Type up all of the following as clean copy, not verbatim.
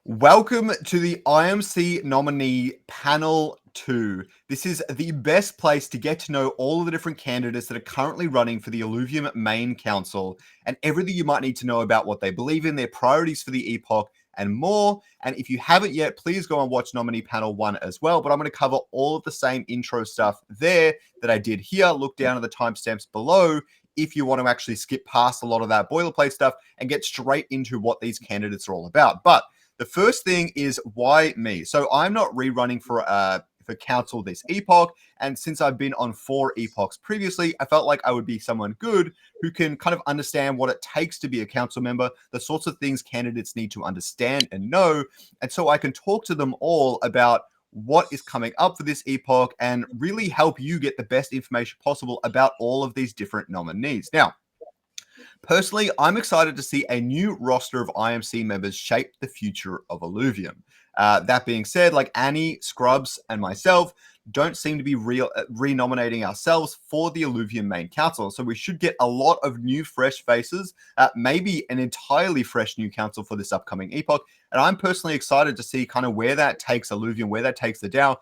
Welcome to the IMC Nominee Panel 2. This is the best place to get to know all of the different candidates that are currently running for the Illuvium Main Council and everything you might need to know about what they believe in, their priorities for the Epoch, and more. And if you haven't yet, please go and watch Nominee Panel 1 as well. But I'm going to cover all of the same intro stuff there that I did here. Look down at the timestamps below if you want to actually skip past a lot of that boilerplate stuff and get straight into what these candidates are all about. But the first thing is, why me? So I'm not rerunning for council this epoch, and since I've been on 4 epochs previously, I felt like I would be someone good who can kind of understand what it takes to be a council member, the sorts of things candidates need to understand and know, and so I can talk to them all about what is coming up for this epoch and really help you get the best information possible about all of these different nominees. Now, personally, I'm excited to see a new roster of IMC members shape the future of Illuvium. That being said, like Annie, Scrubs, and myself don't seem to be renominating ourselves for the Illuvium main council. So we should get a lot of new, fresh faces, maybe an entirely fresh new council for this upcoming epoch. And I'm personally excited to see kind of where that takes Illuvium, where that takes the DAO.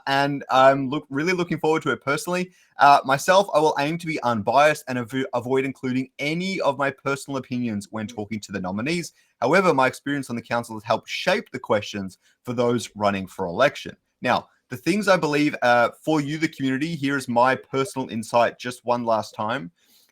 And I'm really looking forward to it personally. Myself, I will aim to be unbiased and avoid including any of my personal opinions when talking to the nominees. However, my experience on the council has helped shape the questions for those running for election. Now, the things I believe for you, the community, here is my personal insight just one last time.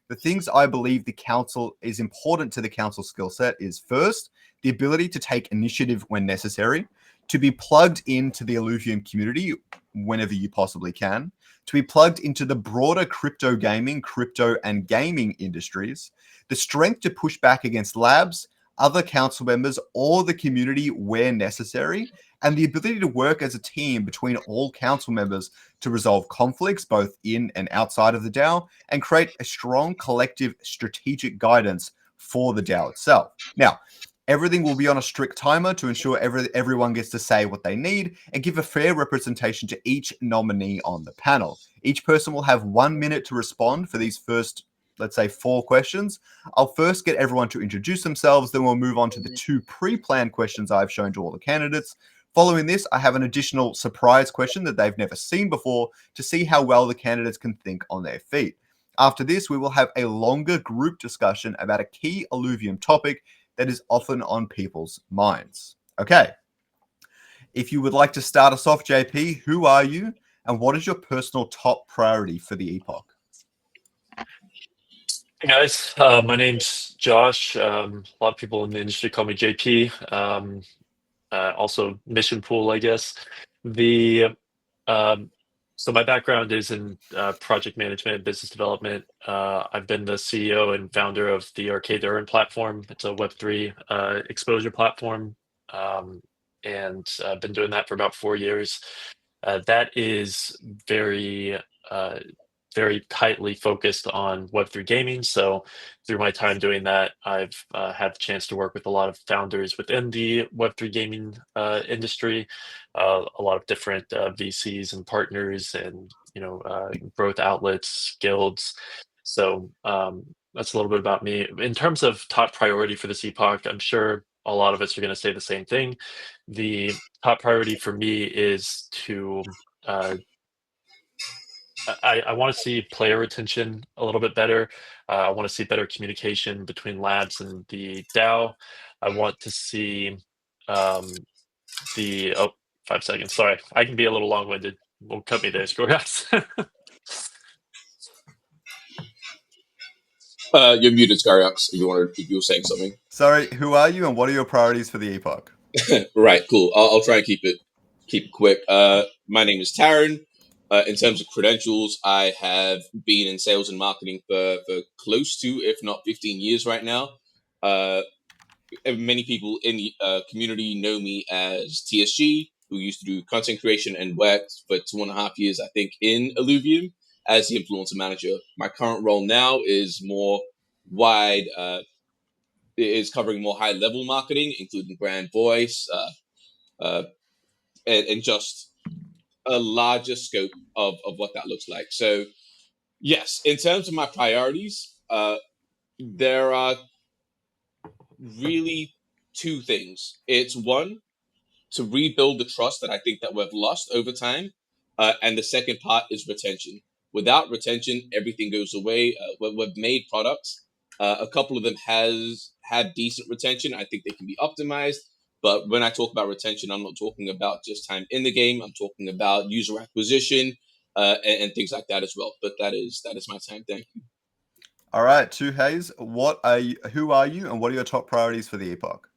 The things I believe the council is important to the council skill set is first, the ability to take initiative when necessary, to be plugged into the Illuvium community whenever you possibly can, to be plugged into the broader crypto gaming, crypto and gaming industries, the strength to push back against labs, other council members, or the community where necessary, and the ability to work as a team between all council members to resolve conflicts both in and outside of the DAO and create a strong collective strategic guidance for the DAO itself. Now, everything will be on a strict timer to ensure everyone gets to say what they need and give a fair representation to each nominee on the panel. Each person will have 1 minute to respond for these first, let's say, 4 questions. I'll first get everyone to introduce themselves, then we'll move on to the 2 pre-planned questions I've shown to all the candidates. Following this, I have an additional surprise question that they've never seen before to see how well the candidates can think on their feet. After this, we will have a longer group discussion about a key Illuvium topic that is often on people's minds. Okay. If you would like to start us off, JP, who are you and what is your personal top priority for the epoch? Hey guys, my name's Josh. A lot of people in the industry call me JP. Also Mission Pool, I guess. So my background is in project management and business development. I've been the CEO and founder of the Arcade Earn platform. It's a Web3 exposure platform, and I've been doing that for about 4 years. That is very tightly focused on Web3 gaming. So through my time doing that, I've had the chance to work with a lot of founders within the Web3 gaming industry, a lot of different VCs and partners and, growth outlets, guilds. So that's a little bit about me. In terms of top priority for this epoch, I'm sure a lot of us are going to say the same thing. The top priority for me is to I want to see player retention a little bit better. I want to see better communication between labs and the DAO. I want to see the 5 seconds. Sorry, I can be a little long-winded. Won't cut me there, guys. You're muted, Skyrox, if you were saying something. Sorry, who are you and what are your priorities for the epoch? Right, cool. I'll try and keep it quick. My name is Taryn. In terms of credentials, I have been in sales and marketing for close to, if not 15 years right now. Many people in the community know me as TSG, who used to do content creation and worked for 2.5 years, I think, in Illuvium as the influencer manager. My current role now is more wide, is covering more high-level marketing, including brand voice, and just a larger scope of what that looks like. So, yes, in terms of my priorities, there are really two things. It's one, to rebuild the trust that I think that we've lost over time, and the second part is retention. Without retention, everything goes away. We've made products. A couple of them has had decent retention. I think they can be optimized. But when I talk about retention, I'm not talking about just time in the game. I'm talking about user acquisition and things like that as well. But that is my time. Thank you. All right, Two Hayes, who are you, and what are your top priorities for the Epoch?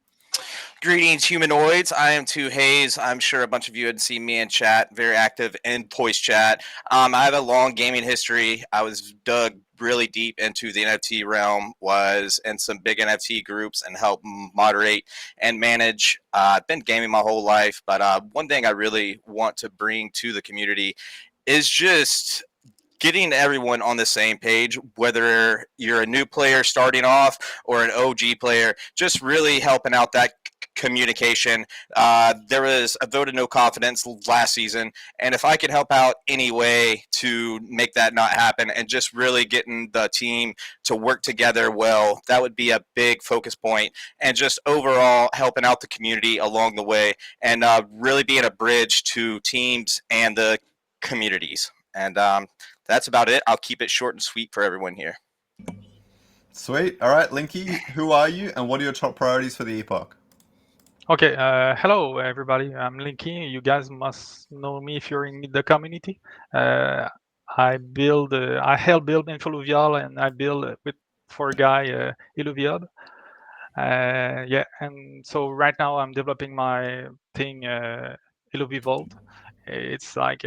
Greetings, humanoids. I am Two Hayes. I'm sure a bunch of you had seen me in chat, very active in voice chat. I have a long gaming history. I was dug really deep into the NFT realm, was in some big NFT groups and helped moderate and manage. I've been gaming my whole life, but one thing I really want to bring to the community is just getting everyone on the same page, whether you're a new player starting off or an OG player, just really helping out that communication. There was a vote of no confidence last season, and if I can help out any way to make that not happen and just really getting the team to work together well, that would be a big focus point, and just overall helping out the community along the way and really being a bridge to teams and the communities. And that's about it. I'll keep it short and sweet for everyone here. Sweet. All right, Linky, who are you, and what are your top priorities for the Epoch? Okay, hello everybody. I'm Linky. You guys must know me if you're in the community. I help build Illuvial, and I build for a guy Illuvial. Yeah, and so right now I'm developing my thing, Illuvivault. It's like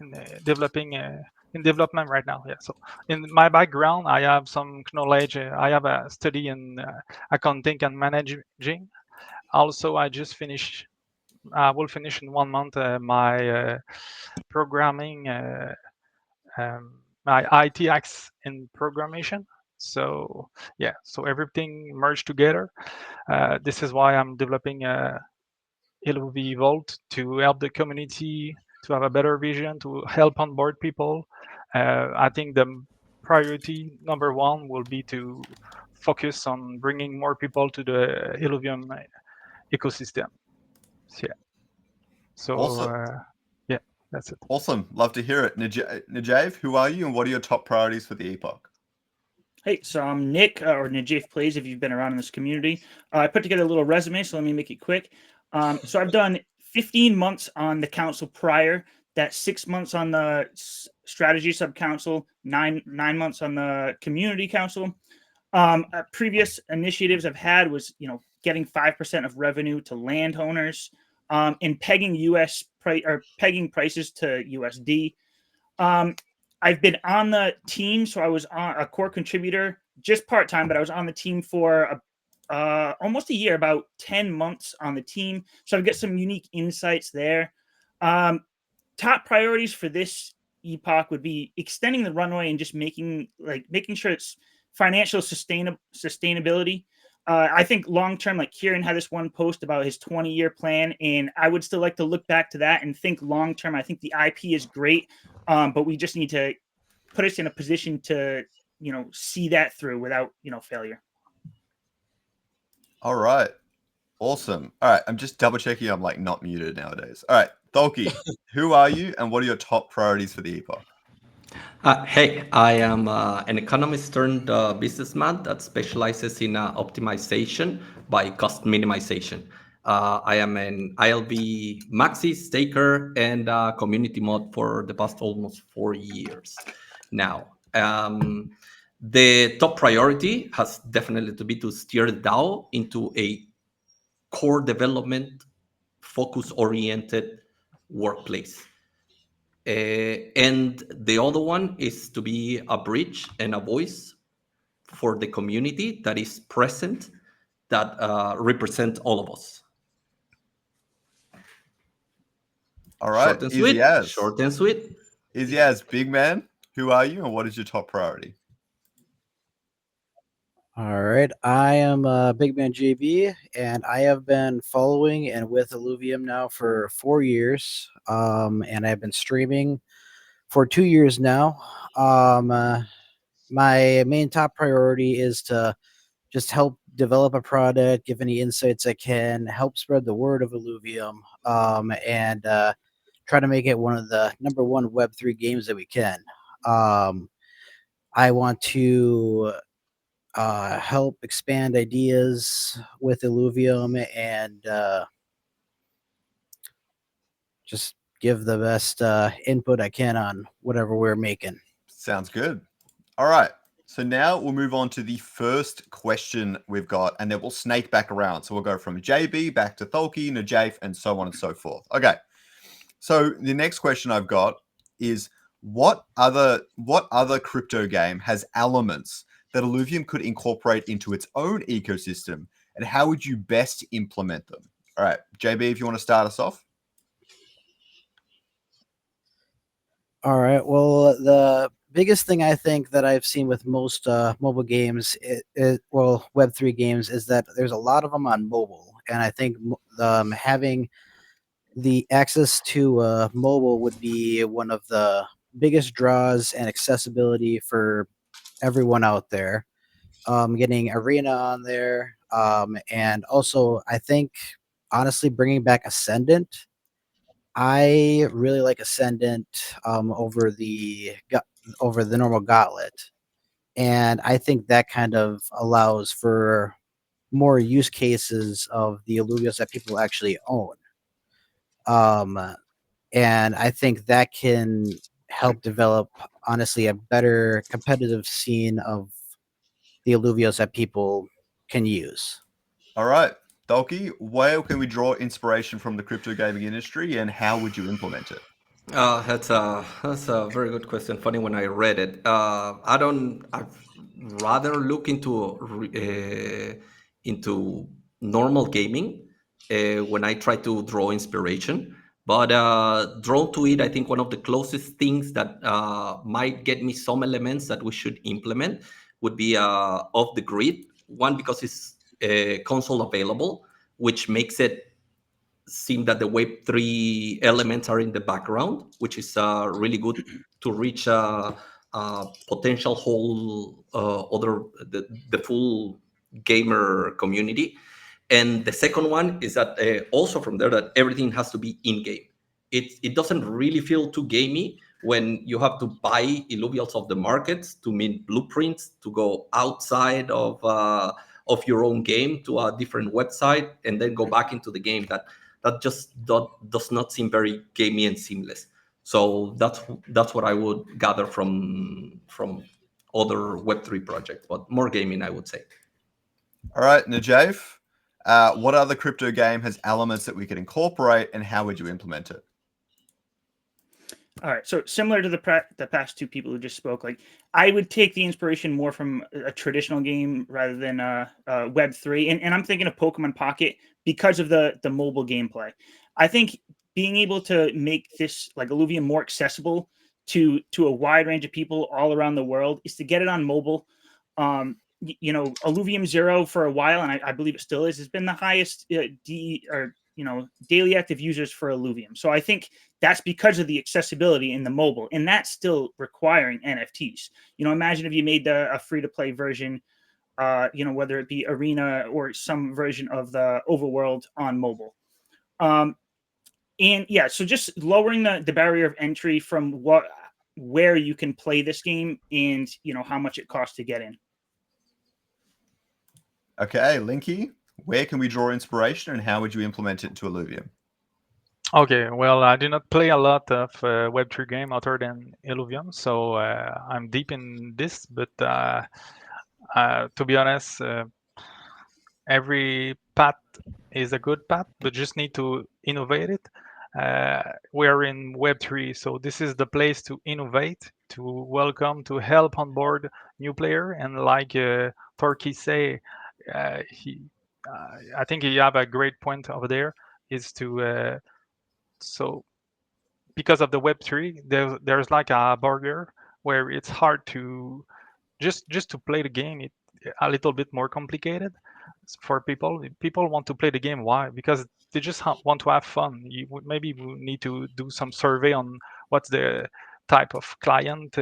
in development right now. Yeah. So in my background, I have some knowledge. I have a study in accounting and managing. Also, I just finished. I will finish in 1 month my programming, my IT acts in programmation. So yeah, so everything merged together. This is why I'm developing Illuvivault to help the community to have a better vision, to help onboard people. I think the priority number one will be to focus on bringing more people to the Illuvium ecosystem. So, yeah. So Awesome. yeah, that's it. Awesome. Love to hear it. Najav, who are you, and what are your top priorities for the Epoch? Hey, so I'm Nick, or Najaf Plays, if you've been around in this community. I put together a little resume, so let me make it quick. So I've done 15 months on the council prior, that's 6 months on the strategy sub-council, nine months on the community council. Previous initiatives I've had was, getting 5% of revenue to landowners, and pegging pegging prices to USD. I've been on the team, so I was a core contributor, just part-time, but I was on the team for almost a year, about 10 months on the team. So I've got some unique insights there. Top priorities for this epoch would be extending the runway and just making sure it's financial sustainability. I think long-term, like Kieran had this one post about his 20-year plan, and I would still like to look back to that and think long-term. I think the IP is great, but we just need to put us in a position to, see that through without, failure. All right. Awesome. All right. I'm just double checking I'm not muted nowadays. All right. Tholki, who are you, and what are your top priorities for the Epoch? Hey, I am an economist turned businessman that specializes in optimization by cost minimization. I am an ILV maxi staker and community mod for the past almost 4 years now. The top priority has definitely to be to steer the DAO into a core development, focus-oriented workplace. And the other one is to be a bridge and a voice for the community that is present, that represent all of us. All right. Short and sweet. Short and sweet. Easy as. Big man, who are you, and what is your top priority? All right, I am Big Man JB, and I have been following and with Illuvium now for 4 years, and I've been streaming for 2 years now. My main top priority is to just help develop a product, give any insights I can, help spread the word of Illuvium, and try to make it one of the number one Web3 games that we can. I want to help expand ideas with Illuvium and just give the best input I can on whatever we're making. Sounds good. All right. So now we'll move on to the first question we've got, and then we'll snake back around. So we'll go from JB back to Tholki, Najafe, and so on and so forth. Okay. So the next question I've got is what other crypto game has elements that Illuvium could incorporate into its own ecosystem, and how would you best implement them? All right, JB, if you want to start us off. All right. Well, the biggest thing I think that I've seen with most mobile games, Web3 games, is that there's a lot of them on mobile, and I think having the access to mobile would be one of the biggest draws and accessibility for everyone out there. Getting Arena on there, and also I think honestly bringing back Ascendant. I really like Ascendant over the normal Gauntlet, and I think that kind of allows for more use cases of the Illuvials that people actually own. And I think that can help develop, honestly, a better competitive scene of the Illuvials that people can use. All right, Tholki, where can we draw inspiration from the crypto gaming industry, and how would you implement it? That's a very good question. Funny when I read it. I'd rather look into normal gaming when I try to draw inspiration. But drawn to it, I think one of the closest things that might get me some elements that we should implement would be off the grid. One, because it's console available, which makes it seem that the Web3 elements are in the background, which is really good to reach potential whole the full gamer community. And the second one is that also from there that everything has to be in-game. It doesn't really feel too gamey when you have to buy Illuvials of the markets to mint blueprints to go outside of your own game to a different website and then go back into the game. That just does not seem very gamey and seamless. So that's what I would gather from other Web3 projects, but more gaming, I would say. All right, Najafe, what other crypto game has elements that we could incorporate, and how would you implement it? All right, so similar to the past two people who just spoke, like I would take the inspiration more from a traditional game rather than Web3, and I'm thinking of Pokemon Pocket because of the mobile gameplay. I think being able to make this like Illuvium more accessible to a wide range of people all around the world is to get it on mobile. Illuvium Zero for a while, and I believe it still is, has been the highest daily active users for Illuvium. So I think that's because of the accessibility in the mobile, and that's still requiring NFTs. Imagine if you made a free-to-play version, whether it be Arena or some version of the Overworld on mobile. So just lowering the barrier of entry from where you can play this game and how much it costs to get in. Okay, Linky, where can we draw inspiration, and how would you implement it to Illuvium? Okay, well, I do not play a lot of Web3 game other than Illuvium, so I'm deep in this. But to be honest, every path is a good path, but just need to innovate it. We're in Web3, so this is the place to innovate, to welcome, to help on board new player. And like Torquay say, I think you have a great point over there, is to so because of the Web3, there's like a barrier where it's hard to just to play the game. It a little bit more complicated for people. People want to play the game. Why? Because they just want to have fun. Maybe we need to do some survey on what's the type of client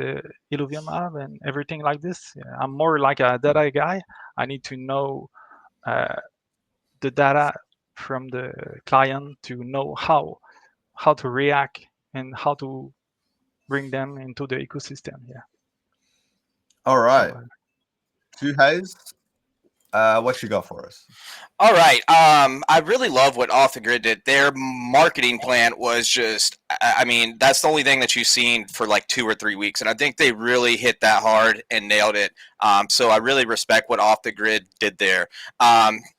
Illuvium have and everything like this. I'm more like a data guy. I need to know the data from the client to know how to react and how to bring them into the ecosystem. Yeah. All right. So, Two Hayes, what you got for us? All right. I really love what Off the Grid did. Their marketing plan was just, I mean, that's the only thing that you've seen for like 2 or 3 weeks. And I think they really hit that hard and nailed it. So I really respect what Off the Grid did there.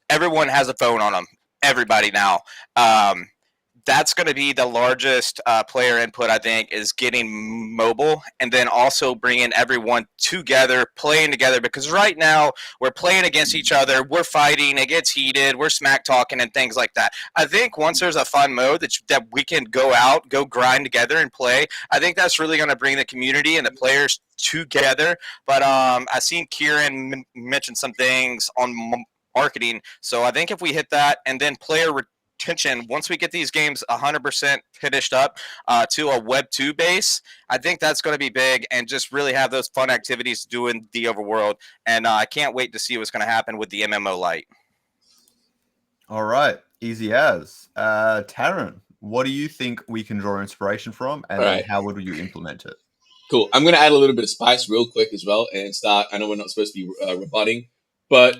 Everyone has a phone on them. Everybody now. That's going to be the largest player input, I think, is getting mobile and then also bringing everyone together, playing together. Because right now we're playing against each other, we're fighting, it gets heated, we're smack talking and things like that. I think once there's a fun mode that we can go out, go grind together and play, I think that's really going to bring the community and the players together. But I seen Kieran mention some things on marketing, so I think if we hit that and then player retention, once we get these games 100% finished up to a Web 2 base, I think that's going to be big and just really have those fun activities doing the overworld. And I can't wait to see what's going to happen with the MMO Lite. All right, easy as. Taryn, what do you think we can draw inspiration from, and then how would you implement it? Cool. I'm going to add a little bit of spice real quick as well and start. I know we're not supposed to be rebutting, but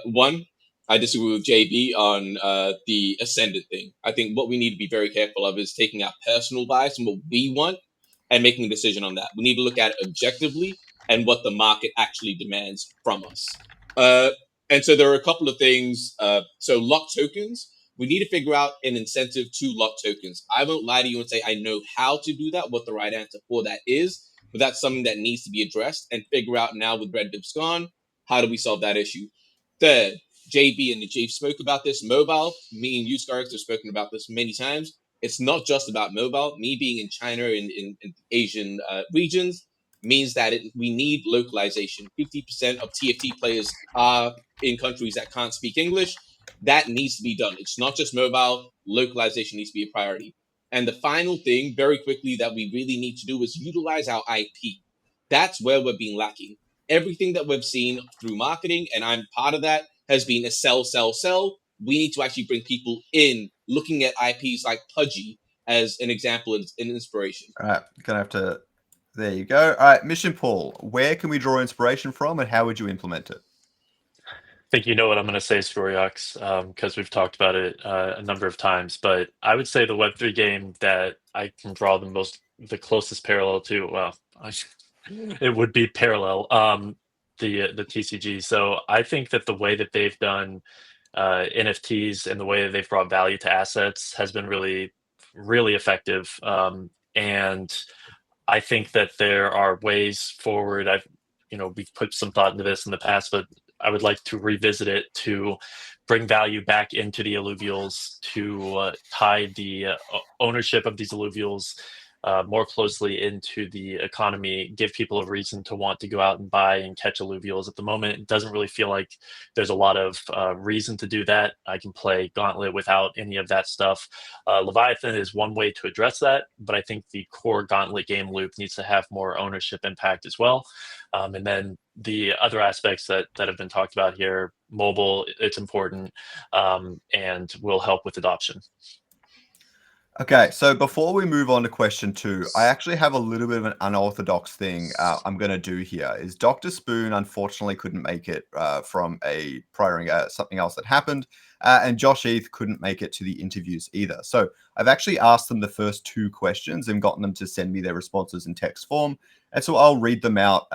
one, I disagree with JB on the Ascendant thing. I think what we need to be very careful of is taking our personal bias and what we want and making a decision on that. We need to look at it objectively and what the market actually demands from us. And so there are a couple of things. So lock tokens, we need to figure out an incentive to lock tokens. I won't lie to you and say I know how to do that, what the right answer for that is, but that's something that needs to be addressed and figure out now with Red Dips gone, how do we solve that issue? Third, JB and Najib spoke about this. Mobile, me and you, Scarx, have spoken about this many times. It's not just about mobile. Me being in China and in Asian regions means that we need localization. 50% of TFT players are in countries that can't speak English. That needs to be done. It's not just mobile. Localization needs to be a priority. And the final thing, very quickly, that we really need to do is utilize our IP. That's where we're being lacking. Everything that we've seen through marketing, and I'm part of that, has been a sell, sell, sell. We need to actually bring people in, looking at IPs like Pudgy as an example and an inspiration. All right, gonna have to. There you go. All right, Mission Paul, where can we draw inspiration from, and how would you implement it? I think you know what I'm going to say, Storyox, because we've talked about it a number of times. But I would say the Web3 game that I can draw the closest parallel to, well, it would be Parallel, the TCG. So I think that the way that they've done NFTs and the way that they've brought value to assets has been really, really effective. And I think that there are ways forward. We've put some thought into this in the past, but I would like to revisit it to bring value back into the alluvials, to tie the ownership of these alluvials more closely into the economy, give people a reason to want to go out and buy and catch alluvials. At the moment, it doesn't really feel like there's a lot of reason to do that. I can play Gauntlet without any of that stuff. Leviathan is one way to address that, but I think the core Gauntlet game loop needs to have more ownership impact as well. And then the other aspects that have been talked about here, mobile, it's important, and will help with adoption. Okay, so before we move on to question 2, I actually have a little bit of an unorthodox thing I'm going to do here. Is Dr. Spoon unfortunately couldn't make it from a prior something else that happened, and Josh Heath couldn't make it to the interviews either. So I've actually asked them the first 2 questions and gotten them to send me their responses in text form, and so I'll read them out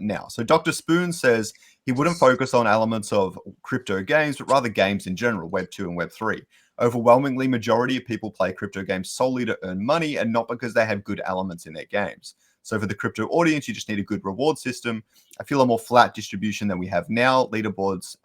now. So Dr. Spoon says he wouldn't focus on elements of crypto games, but rather games in general, Web 2 and Web 3. Overwhelmingly, majority of people play crypto games solely to earn money and not because they have good elements in their games. So for the crypto audience, you just need a good reward system. I feel a more flat distribution than we have now. Leaderboards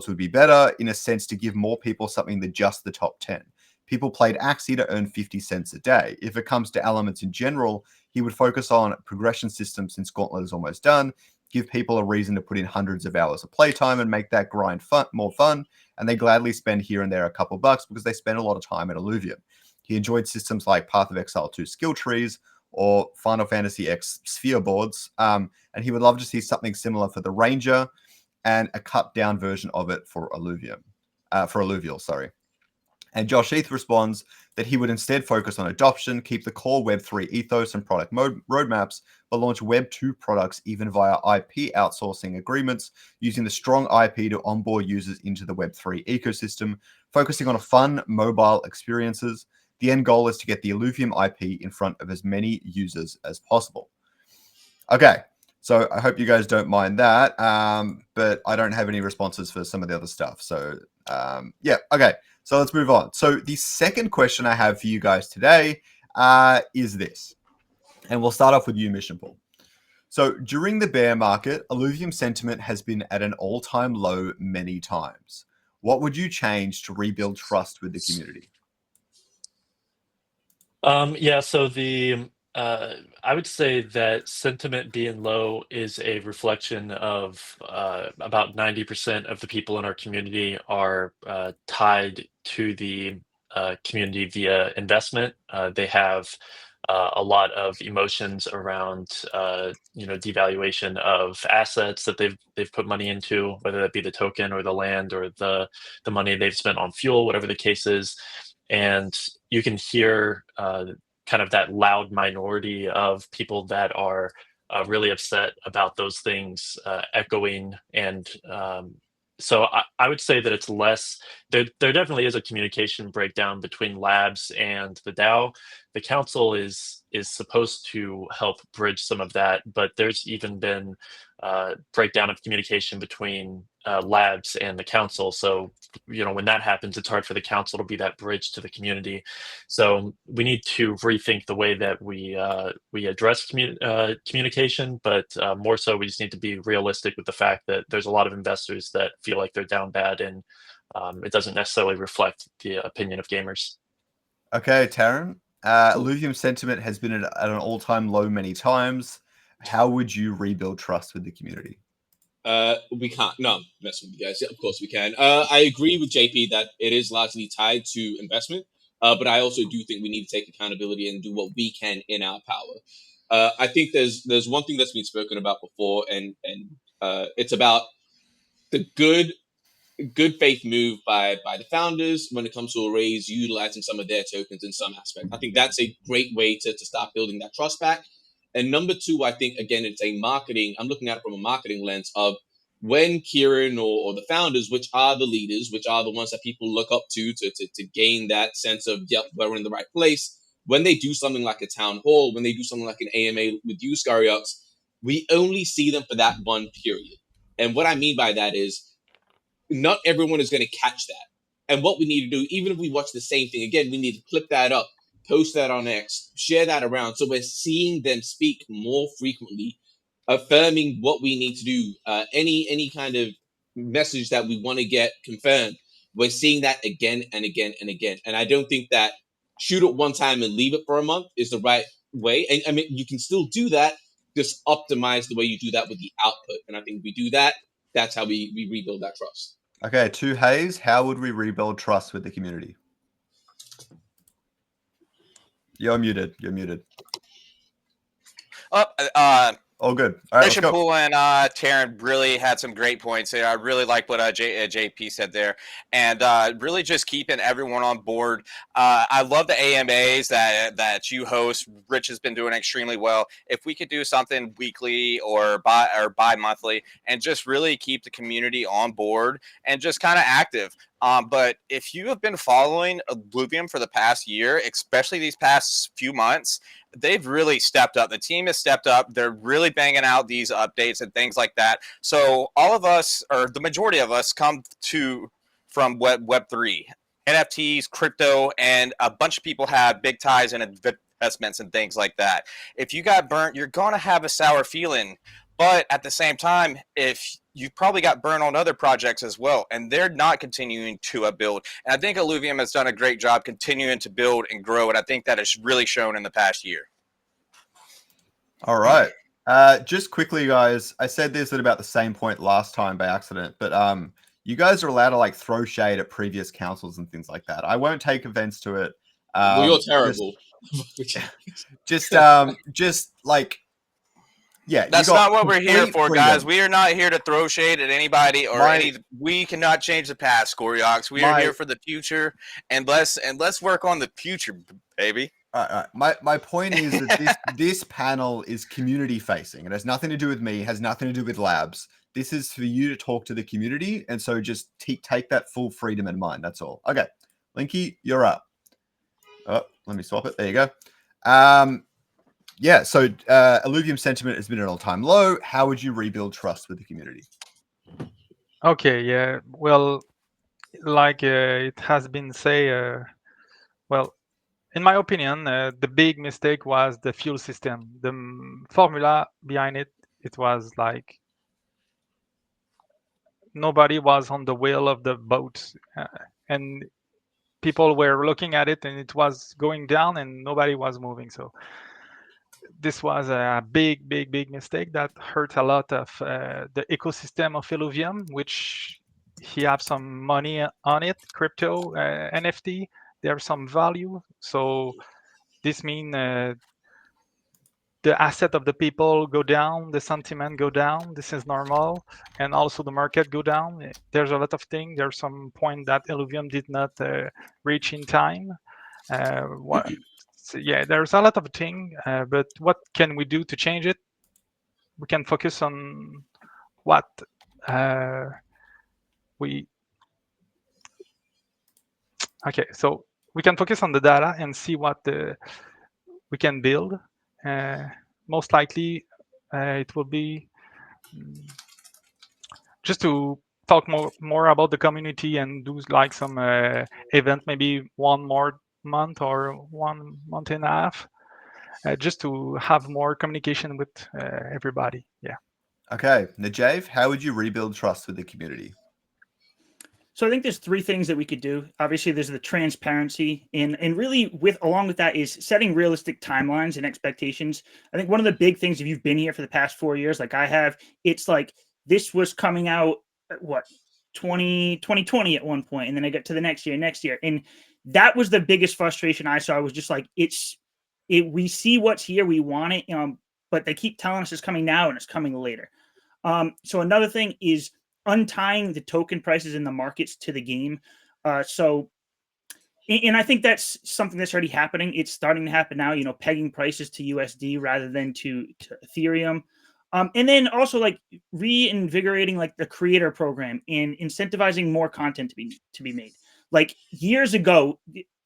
would be better in a sense to give more people something than just the top 10. People played Axie to earn 50 cents a day. If it comes to elements in general, he would focus on progression systems since Gauntlet is almost done, give people a reason to put in hundreds of hours of playtime and make that grind more fun, and they gladly spend here and there a couple bucks because they spend a lot of time at Illuvium. He enjoyed systems like Path of Exile 2 skill trees or Final Fantasy X sphere boards, and he would love to see something similar for the Ranger. and a cut down version of it for Illuvial, sorry. And Josh Heath responds that he would instead focus on adoption, keep the core Web3 ethos and product roadmaps, but launch Web2 products even via IP outsourcing agreements, using the strong IP to onboard users into the Web3 ecosystem, focusing on fun mobile experiences. The end goal is to get the Illuvium IP in front of as many users as possible. Okay, so I hope you guys don't mind that, but I don't have any responses for some of the other stuff. So yeah, okay. So let's move on. So the second question I have for you guys today is this. And we'll start off with you, Mission Paul. So during the bear market, Illuvium sentiment has been at an all-time low many times. What would you change to rebuild trust with the community? Yeah, so I would say that sentiment being low is a reflection of about 90% of the people in our community are tied to the community via investment. They have a lot of emotions around devaluation of assets that they've put money into, whether that be the token or the land or the money they've spent on fuel, whatever the case is. And you can hear kind of that loud minority of people that are really upset about those things echoing. And so I would say that it's less, there definitely is a communication breakdown between labs and the DAO. The council is supposed to help bridge some of that, but there's even been breakdown of communication between labs and the council. So, when that happens, it's hard for the council to be that bridge to the community. So we need to rethink the way that we address communication, but more so we just need to be realistic with the fact that there's a lot of investors that feel like they're down bad, and it doesn't necessarily reflect the opinion of gamers. Okay, Taryn. Illuvium sentiment has been at an all-time low many times. How would you rebuild trust with the community? We can't. No, I'm messing with you guys. Yeah, of course we can. I agree with JP that it is largely tied to investment, but I also do think we need to take accountability and do what we can in our power. I think there's one thing that's been spoken about before, and it's about the good faith move by the founders when it comes to a raise, utilizing some of their tokens in some aspect. I think that's a great way to start building that trust back. And number two, I think, again, it's a marketing, I'm looking at it from a marketing lens of when Kieran or the founders, which are the leaders, which are the ones that people look up to gain that sense of, yep, we're in the right place. When they do something like a town hall, when they do something like an AMA with you, Scariox, we only see them for that one period. And what I mean by that is, not everyone is going to catch that. And what we need to do, even if we watch the same thing again, we need to clip that up, post that on X, share that around. So we're seeing them speak more frequently, affirming what we need to do, any kind of message that we want to get confirmed. We're seeing that again and again and again. And I don't think that shoot it one time and leave it for a month is the right way. And I mean, you can still do that, just optimize the way you do that with the output. And I think if we do that, that's how we rebuild that trust. Okay, to Hayes, how would we rebuild trust with the community? You're muted. All good. All right, Mission Pool and Taryn really had some great points there. I really like what JP said there, and really just keeping everyone on board. I love the AMAs that you host. Rich has been doing extremely well. If we could do something weekly or bi-monthly, and just really keep the community on board and just kind of active. But if you have been following Illuvium for the past year, especially these past few months, they've really stepped up. The team has stepped up. They're really banging out these updates and things like that. So all of us, or the majority of us, come from Web3, NFTs, crypto, and a bunch of people have big ties in investments and things like that. If you got burnt, you're going to have a sour feeling. But at the same time, if you've probably got burned on other projects as well, and they're not continuing to build. And I think Illuvium has done a great job continuing to build and grow, and I think that has really shown in the past year. All right. Just quickly, guys, I said this at about the same point last time by accident, but you guys are allowed to throw shade at previous councils and things like that. I won't take offense to it. Well, you're terrible. Just Yeah, you That's got not what we're here complete for, guys. freedom. We are not here to throw shade at anybody or My- any. We cannot change the past, Scoriox. We are here for the future, and let's work on the future, baby. All right. My point is that this panel is community facing. It has nothing to do with me. It has nothing to do with labs. This is for you to talk to the community, and so just take that full freedom in mind. That's all. Okay, Linky, you're up. Oh, let me swap it. There you go. Yeah. So Illuvium sentiment has been at an all-time low. How would you rebuild trust with the community? Okay, yeah. Well, like it has been said, well, in my opinion, the big mistake was the fuel system. The formula behind it, it was like nobody was on the wheel of the boat, and people were looking at it, and it was going down, and nobody was moving. So this was a big mistake that hurt a lot of the ecosystem of Illuvium, which he have some money on it, crypto, NFT. There's some value. So this means the asset of the people go down, the sentiment go down. This is normal, and also the market go down. There's a lot of things. There's some point that Illuvium did not reach in time. So yeah, there's a lot of things, but what can we do to change it? We can focus on what okay, so we can focus on the data and see what we can build. Most likely it will be just to talk more about the community and do like some event, maybe 1 more month or 1 month and a half, just to have more communication with everybody. Yeah. Okay, Najav, how would you rebuild trust with the community? So I think there's 3 things that we could do. Obviously, there's the transparency, and really along with that is setting realistic timelines and expectations. I think one of the big things, if you've been here for the past 4 years, like I have, it's like this was coming out what 2020 at one point, and then I get to the next year, and that was the biggest frustration I saw. Was just like we see what's here, we want it, but they keep telling us it's coming now and it's coming later. So another thing is untying the token prices in the markets to the game. And I think that's something that's already happening. It's starting to happen now, pegging prices to USD rather than to Ethereum. And then also like reinvigorating like the creator program and incentivizing more content to be made. Like years ago,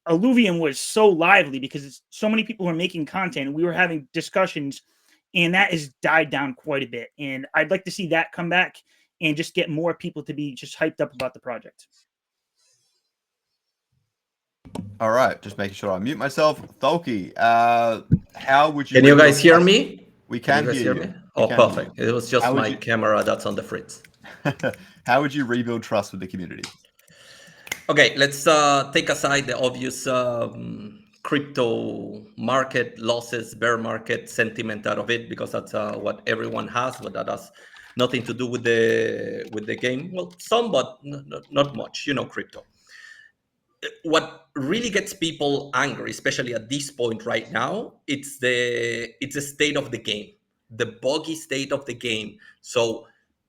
Illuvium was so lively because so many people were making content. We were having discussions, and that has died down quite a bit. And I'd like to see that come back and just get more people to be just hyped up about the project. All right, just making sure I mute myself. Tholki, how would you? Can you guys hear me? We can hear you. Oh, perfect. It was just my camera that's on the fritz. How would you rebuild trust with the community? Okay, let's take aside the obvious crypto market losses, bear market sentiment out of it, because that's what everyone has, but that has nothing to do with the game. Well, some, but not much. Crypto. What really gets people angry, especially at this point right now, it's the state of the game, the buggy state of the game. So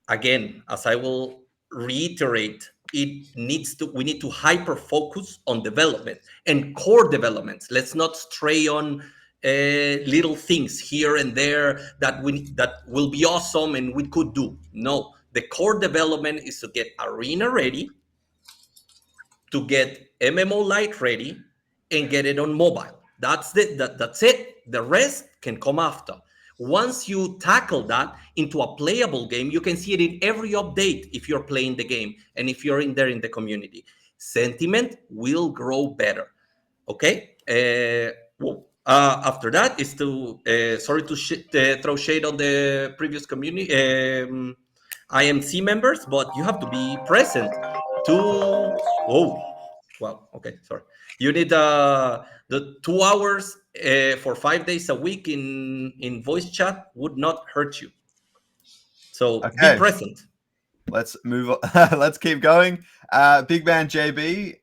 again, as I will reiterate, we need to hyper focus on development and core developments. Let's not stray on little things here and there that will be awesome and we could do. No, the core development is to get arena ready, to get MMO Lite ready, and get it on mobile. That's it. The rest can come after. Once you tackle that into a playable game, you can see it in every update if you're playing the game and if you're in there in the community. Sentiment will grow better. Okay? After that is to, sorry to throw shade on the previous community, IMC members, but you have to be present to, well, okay, sorry. You need the 2 hours for 5 days a week in voice chat would not hurt you. So be present. Let's move on. Let's keep going. Big Man JB,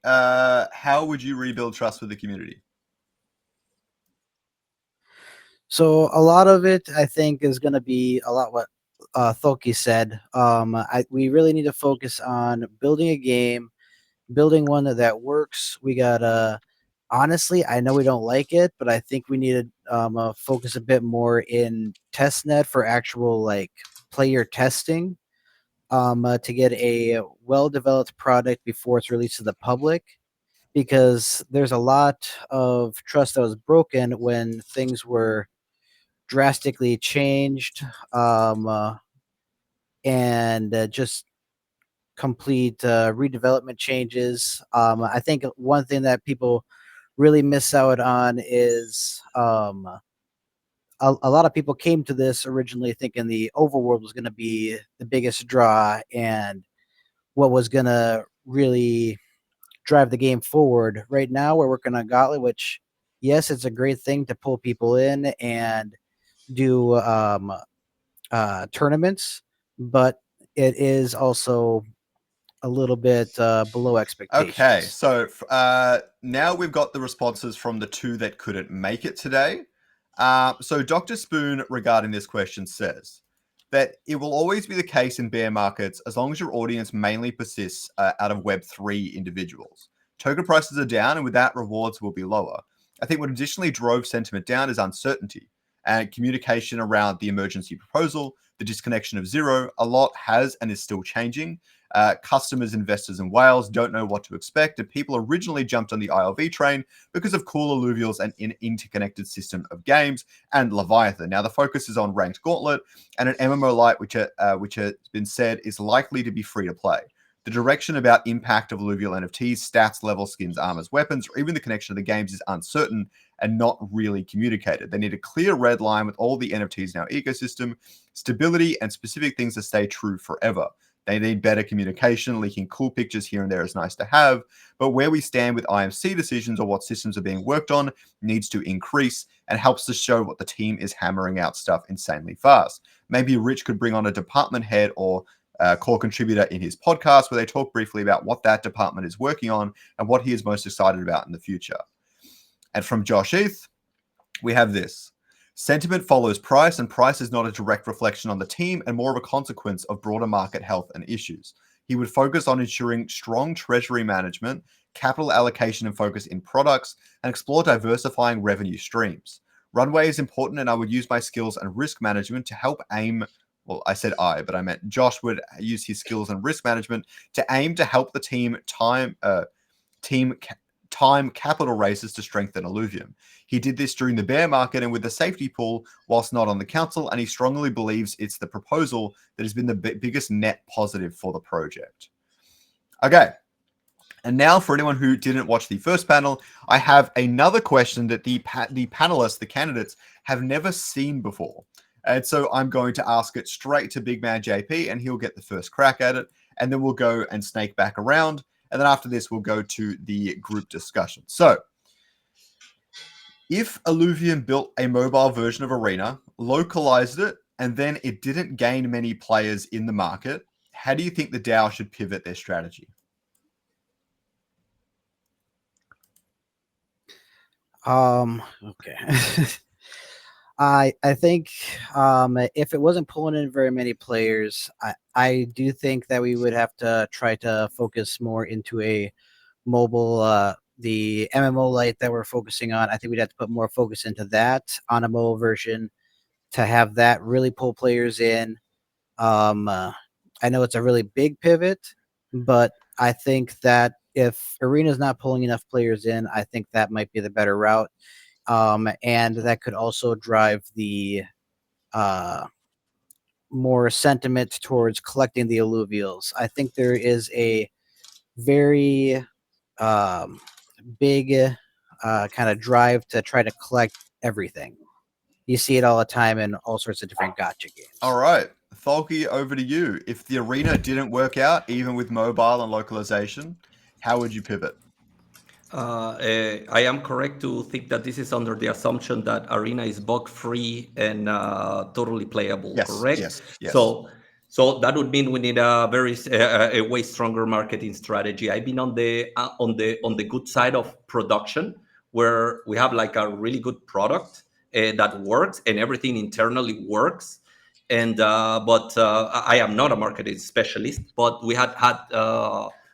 how would you rebuild trust with the community? So a lot of it, I think, is going to be a lot what Thoki said. We really need to focus on building a game, building one that works. We gotta honestly, I know we don't like it, but I think we need to focus a bit more in testnet for actual like player testing, to get a well-developed product before it's released to the public. Because there's a lot of trust that was broken when things were drastically changed, and just complete redevelopment changes. I think one thing that people really miss out on is a lot of people came to this originally thinking the overworld was going to be the biggest draw and what was going to really drive the game forward. Right now, we're working on Gauntlet, which, yes, it's a great thing to pull people in and do tournaments, but it is also a little bit below expectations. Okay, so now we've got the responses from the two that couldn't make it today. So Dr. Spoon, regarding this question, says that it will always be the case in bear markets as long as your audience mainly persists out of Web3 individuals. Token prices are down, and with that, rewards will be lower. I think what additionally drove sentiment down is uncertainty and communication around the emergency proposal, the disconnection of Zero. A lot has and is still changing. Customers, investors, and whales don't know what to expect, and people originally jumped on the ILV train because of cool Illuvials and an interconnected system of games and Leviathan. Now the focus is on Ranked Gauntlet and an MMO light, which has been said is likely to be free to play. The direction about impact of Illuvial NFTs, stats, level, skins, armors, weapons, or even the connection of the games is uncertain and not really communicated. They need a clear red line with all the NFTs in our ecosystem, stability, and specific things to stay true forever. They need better communication. Leaking cool pictures here and there is nice to have, but where we stand with IMC decisions or what systems are being worked on needs to increase and helps to show what the team is hammering out stuff insanely fast. Maybe Rich could bring on a department head or core contributor in his podcast where they talk briefly about what that department is working on and what he is most excited about in the future. And from Josh Eath, we have this. Sentiment follows price, and price is not a direct reflection on the team and more of a consequence of broader market health and issues. He would focus on ensuring strong treasury management, capital allocation and focus in products, and explore diversifying revenue streams. Runway is important, and I would use my skills and risk management to help aim. Well, I said I, but I meant Josh would use his skills and risk management to aim to help the team time capital raises to strengthen Illuvium. He did this during the bear market and with the safety pool whilst not on the council, and he strongly believes it's the proposal that has been the biggest net positive for the project. Okay, and now for anyone who didn't watch the first panel, I have another question that the panelists, the candidates, have never seen before. And so I'm going to ask it straight to Big Man JP, and he'll get the first crack at it, and then we'll go and snake back around. And then after this, we'll go to the group discussion. So, if Illuvium built a mobile version of Arena, localized it, and then it didn't gain many players in the market, how do you think the DAO should pivot their strategy? Okay. I think if it wasn't pulling in very many players, I do think that we would have to try to focus more into a mobile, the MMO light that we're focusing on. I think we'd have to put more focus into that on a mobile version to have that really pull players in. I know it's a really big pivot, but I think that if Arena's not pulling enough players in, I think that might be the better route. And that could also drive the more sentiment towards collecting the Illuvials. I think there is a very big kind of drive to try to collect everything. You see it all the time in all sorts of different gacha games. All right, Tholki, over to you. If the Arena didn't work out, even with mobile and localization, how would you pivot? I am correct to think that this is under the assumption that Arena is bug free and totally playable. Yes, correct? yes. So that would mean we need a way stronger marketing strategy. I've been on the good side of production, where we have like a really good product that works, and everything internally works. And but I am not a marketing specialist, but we had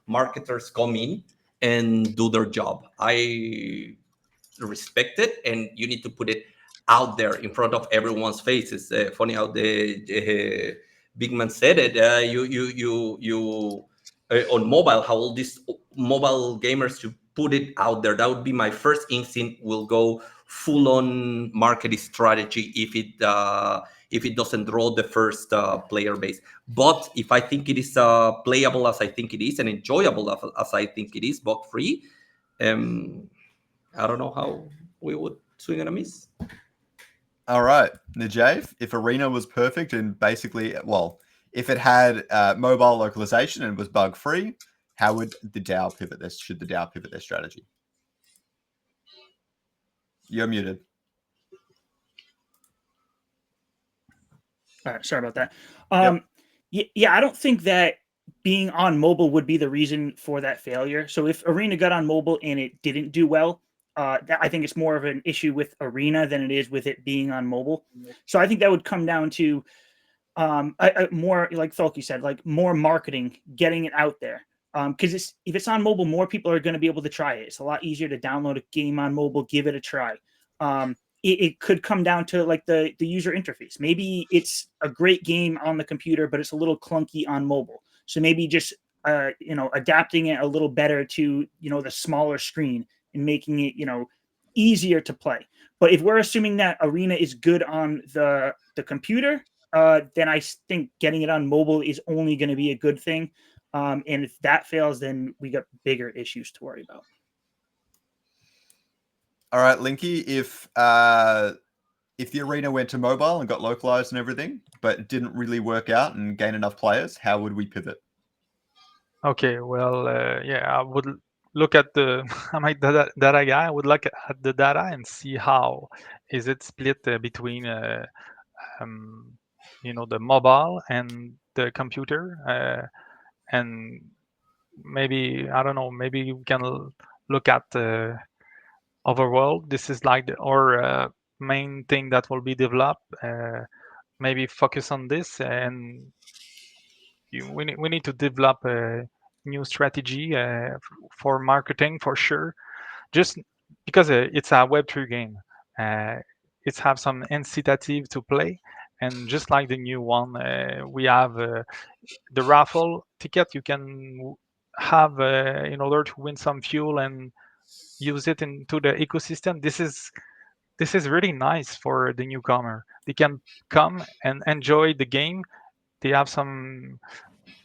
marketers come in and do their job. I respect it, and you need to put it out there in front of everyone's face. It's funny how the big man said it. You on mobile, how all these mobile gamers should put it out there. That would be my first instinct. Will go full on marketing strategy if it doesn't draw the first player base. But if I think it is playable as I think it is and enjoyable as I think it is, bug free, I don't know how we would swing and a miss. All right, Najaf, if Arena was perfect and basically, well, if it had mobile localization and was bug free, how would the DAO pivot this? Should the DAO pivot their strategy? You're muted. All right, sorry about that. Yeah, I don't think that being on mobile would be the reason for that failure. So if Arena got on mobile and it didn't do well, I think it's more of an issue with Arena than it is with it being on mobile. So I think that would come down to more, like Tholke said, like more marketing, getting it out there. Because if it's on mobile, more people are going to be able to try it. It's a lot easier to download a game on mobile, give it a try. It could come down to like the user interface. Maybe it's a great game on the computer, but it's a little clunky on mobile. So maybe just adapting it a little better to the smaller screen and making it easier to play. But if we're assuming that Arena is good on the computer, then I think getting it on mobile is only going to be a good thing. And if that fails, then we got bigger issues to worry about. All right, Linky, if the Arena went to mobile and got localized and everything, but didn't really work out and gain enough players, how would we pivot? Okay, well, I would look at the I'm a data guy. I would look at the data and see how is it split between the mobile and the computer, and maybe I don't know. Maybe we can look at Overworld. This is like our main thing that will be developed. Maybe focus on this, and we need to develop a new strategy for marketing for sure. Just because it's a Web3 game, it's have some incentive to play, and just like the new one, we have the raffle ticket you can have in order to win some fuel and use it into the ecosystem. This is really nice for the newcomer. They can come and enjoy the game. They have some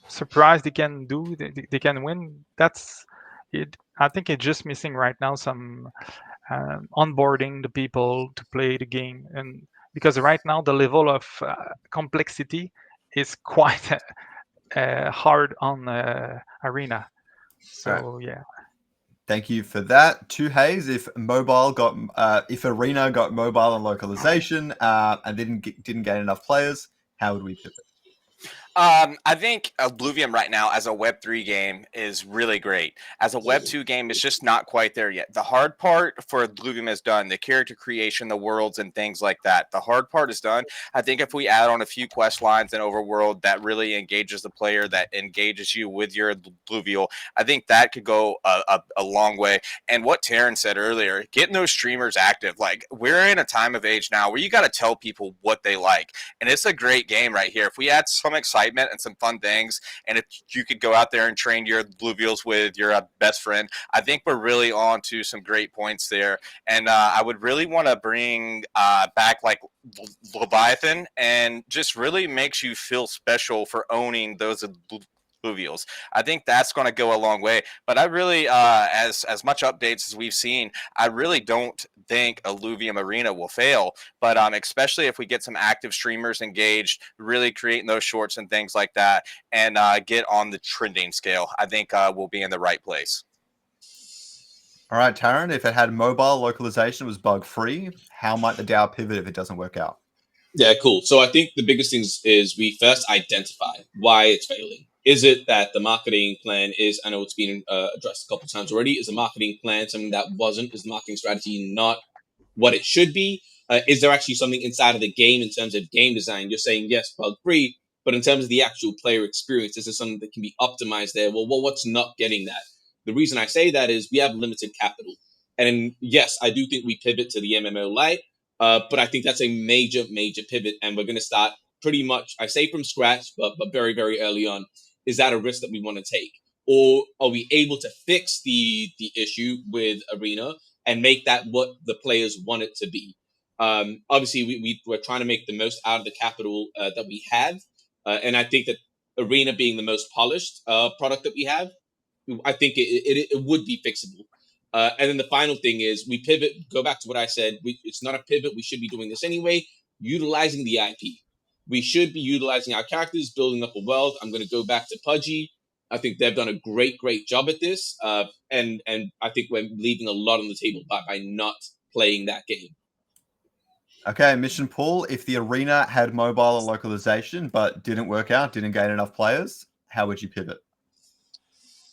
surprise they can do. They can win. That's it. I think it's just missing right now some onboarding the people to play the game, and because right now the level of complexity is quite hard on Arena. So yeah. Thank you for that. To Hayes, if Arena got mobile and localization and didn't gain enough players, how would we pivot? I think Illuvium right now as a Web3 game is really great. As a Web2 game, it's just not quite there yet. The hard part for Illuvium is done. The character creation, the worlds, and things like that. The hard part is done. I think if we add on a few quest lines and overworld that really engages the player, that engages you with your Illuvial, I think that could go a long way. And what Taryn said earlier, getting those streamers active. Like, we're in a time of age now where you got to tell people what they like. And it's a great game right here. If we add some excitement and some fun things, and if you could go out there and train your Illuvials with your best friend, I think we're really on to some great points there. And I would really want to bring back like Leviathan, and just really makes you feel special for owning those Illuvials. I think that's going to go a long way. But I really, as much updates as we've seen, I really don't think Illuvium Arena will fail. But especially if we get some active streamers engaged, really creating those shorts and things like that, and get on the trending scale, I think we'll be in the right place. All right, Taryn, if it had mobile localization, was bug free, how might the DAO pivot if it doesn't work out? Yeah, cool. So I think the biggest thing is we first identify why it's failing. Is it that the marketing plan is, I know it's been addressed a couple of times already, is the marketing plan something that wasn't, is the marketing strategy not what it should be? Is there actually something inside of the game in terms of game design? You're saying yes, bug free, but in terms of the actual player experience, is there something that can be optimized there? Well, what's not getting that? The reason I say that is we have limited capital. And yes, I do think we pivot to the MMO Lite, but I think that's a major, major pivot. And we're going to start pretty much, I say from scratch, but very, very early on. Is that a risk that we want to take? Or are we able to fix the issue with Arena and make that what the players want it to be? Obviously, we're trying to make the most out of the capital that we have. And I think that Arena being the most polished product that we have, I think it would be fixable. And then the final thing is we pivot, go back to what I said. It's not a pivot. We should be doing this anyway, utilizing the IP. We should be utilizing our characters, building up a world. I'm going to go back to Pudgy. I think they've done a great, great job at this. And I think we're leaving a lot on the table by not playing that game. Okay, Mission Pool, if the Arena had mobile and localization but didn't work out, didn't gain enough players, how would you pivot?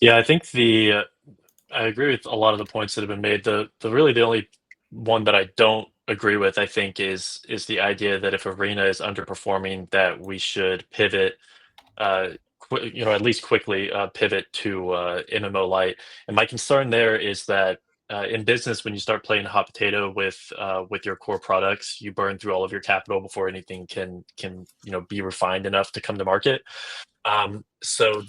Yeah, I think I agree with a lot of the points that have been made. The only one that I don't agree with, I think, is the idea that if Arena is underperforming, that we should pivot, at least quickly pivot to MMO Lite. And my concern there is that in business, when you start playing hot potato with your core products, you burn through all of your capital before anything can be refined enough to come to market. So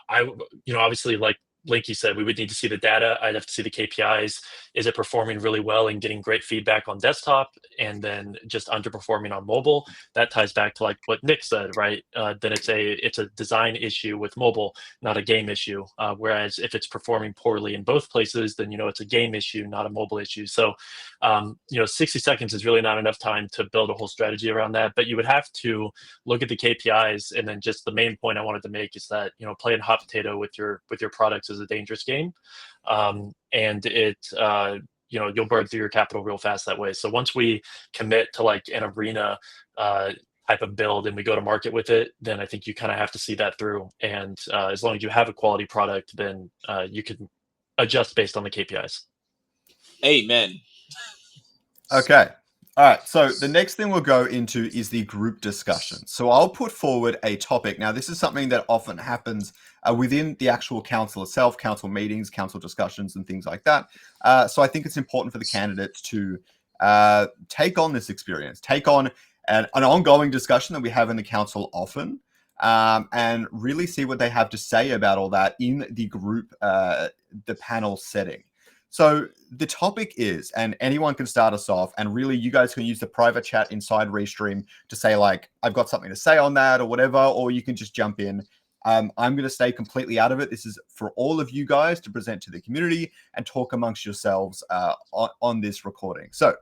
obviously, like Linky said, we would need to see the data. I'd have to see the KPIs. Is it performing really well and getting great feedback on desktop, and then just underperforming on mobile? That ties back to like what Nick said, right? Then it's a design issue with mobile, not a game issue. Whereas if it's performing poorly in both places, then it's a game issue, not a mobile issue. So 60 seconds is really not enough time to build a whole strategy around that. But you would have to look at the KPIs, and then just the main point I wanted to make is that playing hot potato with your products is a dangerous game, and you'll burn through your capital real fast that way. So once we commit to like an Arena type of build and we go to market with it, then I think you kind of have to see that through. And as long as you have a quality product, then you can adjust based on the KPIs. Amen. Okay. All right. So the next thing we'll go into is the group discussion. So I'll put forward a topic. Now, this is something that often happens within the actual council itself, council meetings, council discussions, and things like that. So I think it's important for the candidates to take on this experience, take on an ongoing discussion that we have in the council often, and really see what they have to say about all that in the group, the panel setting. So the topic is, and anyone can start us off, and really you guys can use the private chat inside Restream to say like, I've got something to say on that or whatever, or you can just jump in. I'm going to stay completely out of it. This is for all of you guys to present to the community and talk amongst yourselves on this recording. So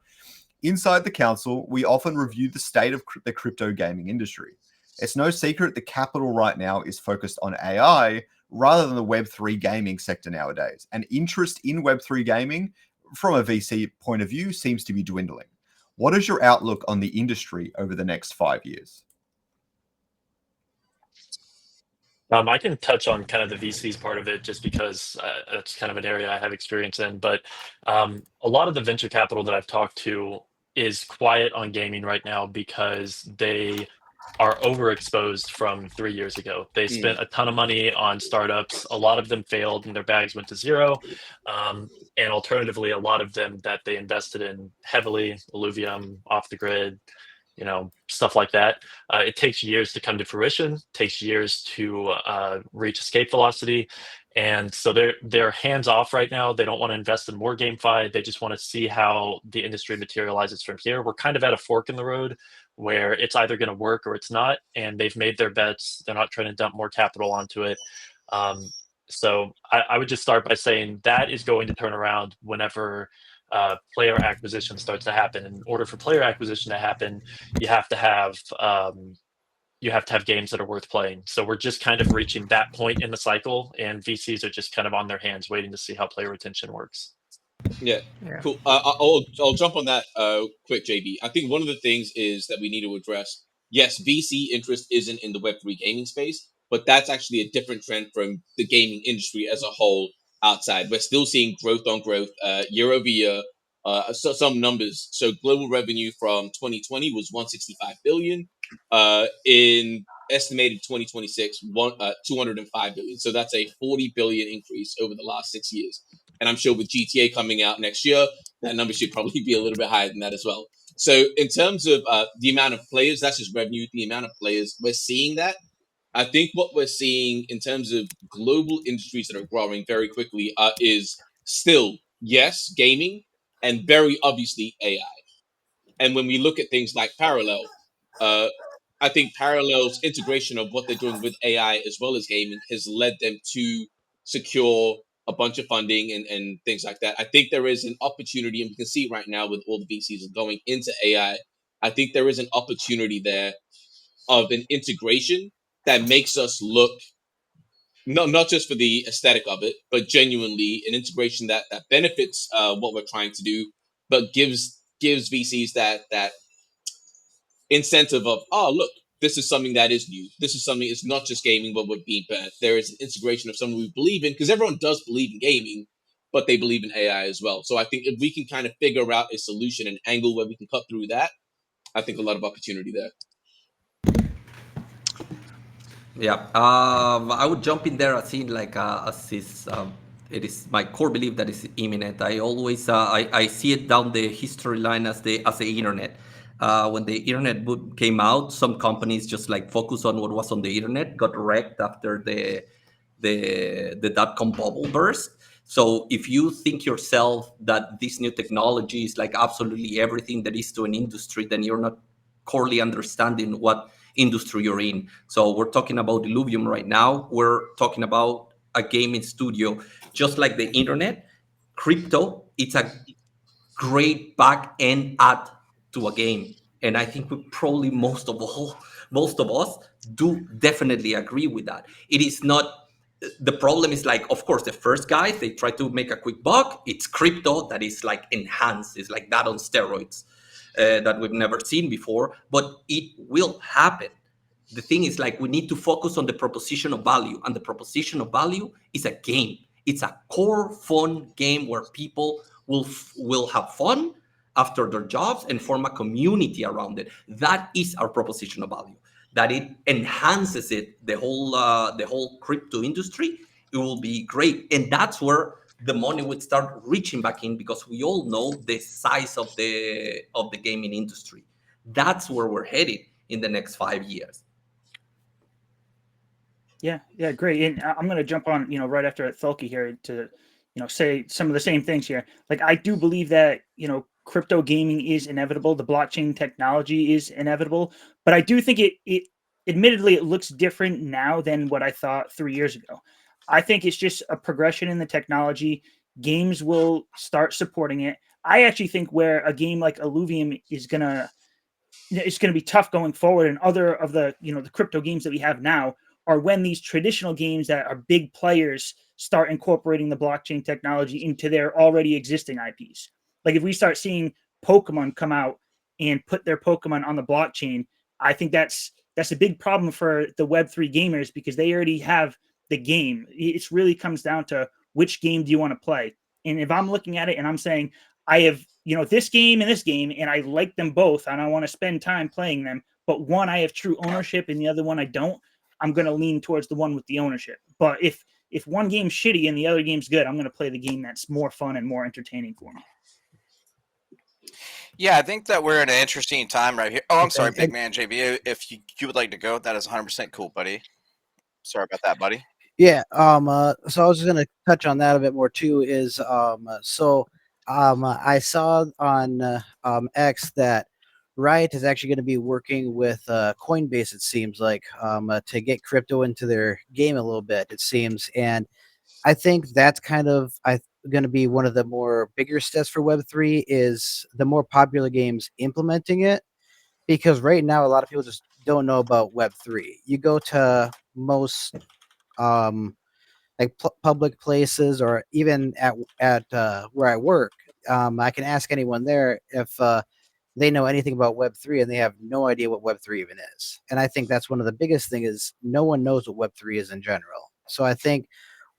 inside the council, we often review the state of the crypto gaming industry. It's no secret the capital right now is focused on AI rather than the Web3 gaming sector nowadays. And interest in Web3 gaming from a VC point of view seems to be dwindling. What is your outlook on the industry over the next 5 years? I can touch on kind of the VCs part of it just because that's kind of an area I have experience in. But a lot of the venture capital that I've talked to is quiet on gaming right now because they are overexposed from 3 years ago. They spent a ton of money on startups. A lot of them failed and their bags went to zero. And alternatively, a lot of them that they invested in heavily, Illuvium, off the grid, stuff like that. It takes years to come to fruition, takes years to reach escape velocity. And so they're hands off right now. They don't want to invest in more GameFi. They just want to see how the industry materializes from here. We're kind of at a fork in the road where it's either going to work or it's not. And they've made their bets. They're not trying to dump more capital onto it. So I would just start by saying that is going to turn around whenever player acquisition starts to happen. In order for player acquisition to happen, you have to have games that are worth playing. So we're just kind of reaching that point in the cycle, and VCs are just kind of on their hands waiting to see how player retention works. Yeah. Cool. I'll jump on that quick, JB. I think one of the things is that we need to address, yes, VC interest isn't in the Web3 gaming space, but that's actually a different trend from the gaming industry as a whole outside. We're still seeing growth on growth year over year. some numbers. So global revenue from 2020 was 165 billion. In estimated 2026, 205 billion. So that's a 40 billion increase over the last 6 years. And I'm sure with GTA coming out next year, that number should probably be a little bit higher than that as well. So in terms of the amount of players, that's just revenue. The amount of players, we're seeing that. I think what we're seeing in terms of global industries that are growing very quickly is still, yes, gaming, and very obviously AI. And when we look at things like Parallel, uh, I think Parallel's integration of what they're doing with AI as well as gaming has led them to secure a bunch of funding and things like that. I think there is an opportunity, and we can see it right now with all the VCs going into AI. I think there is an opportunity there of an integration that makes us look not just for the aesthetic of it, but genuinely an integration that benefits what we're trying to do, but gives VCs that incentive of, oh look, this is something that is new. This is something, it's not just gaming, but we're being burnt. There is an integration of something we believe in, because everyone does believe in gaming, but they believe in AI as well. So I think if we can kind of figure out a solution, an angle where we can cut through that, I think a lot of opportunity there. Yeah, I would jump in there as in like as is. It is my core belief that is imminent. I always I see it down the history line as the internet. When the internet came out, some companies just like focus on what was on the internet, got wrecked after the dot-com bubble burst. So if you think yourself that this new technology is like absolutely everything that is to an industry, then you're not corely understanding what industry you're in. So we're talking about Illuvium right now. We're talking about a gaming studio, just like the internet. Crypto, it's a great back end add to a game, and I think we probably most of us do definitely agree with that. It is not. The problem is like, of course, the first guys, they try to make a quick buck. It's crypto that is like enhanced. It's like that on steroids that we've never seen before, but it will happen. The thing is like we need to focus on the proposition of value, and the proposition of value is a game. It's a core fun game where people will have fun after their jobs and form a community around it. That is our proposition of value. That it enhances it, the whole crypto industry. It will be great, and that's where the money would start reaching back in, because we all know the size of the gaming industry. That's where we're headed in the next 5 years. Yeah, great. And I'm going to jump on, right after Thalke here to, say some of the same things here. Like, I do believe that, crypto gaming is inevitable. The blockchain technology is inevitable, but I do think it admittedly, it looks different now than what I thought 3 years ago. I think it's just a progression in the technology. Games will start supporting it. I actually think where a game like Illuvium is it's going to be tough going forward, and other of the the crypto games that we have now are when these traditional games that are big players start incorporating the blockchain technology into their already existing IPs. Like if we start seeing Pokemon come out and put their Pokemon on the blockchain, I think that's a big problem for the Web3 gamers, because they already have the game. It really comes down to which game do you want to play. And if I'm looking at it and I'm saying I have this game and this game, and I like them both, and I want to spend time playing them, but one I have true ownership and the other one I don't, I'm going to lean towards the one with the ownership. But if one game's shitty and the other game's good, I'm going to play the game that's more fun and more entertaining for me. Yeah, I think that we're in an interesting time right here. Oh, I'm sorry, big man JB. If you would like to go, that is 100% cool, buddy. Sorry about that, buddy. Yeah. So I was just gonna touch on that a bit more too. I saw on X that Riot is actually going to be working with Coinbase. It seems like to get crypto into their game a little bit. It seems, and I think that's kind of going to be one of the more bigger steps for Web3 is the more popular games implementing it, because right now a lot of people just don't know about Web3. You go to most like public places, or even at where I work, I can ask anyone there if they know anything about Web3, and they have no idea what Web3 even is. And I think that's one of the biggest things is no one knows what Web3 is in general. So I think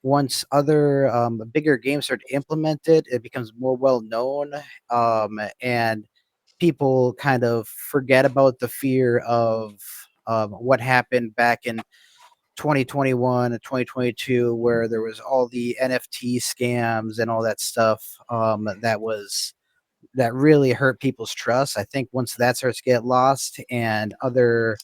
once other bigger games start to implement it, it becomes more well known, and people kind of forget about the fear of what happened back in 2021 and 2022, where there was all the NFT scams and all that stuff that really hurt people's trust. I think once that starts to get lost and other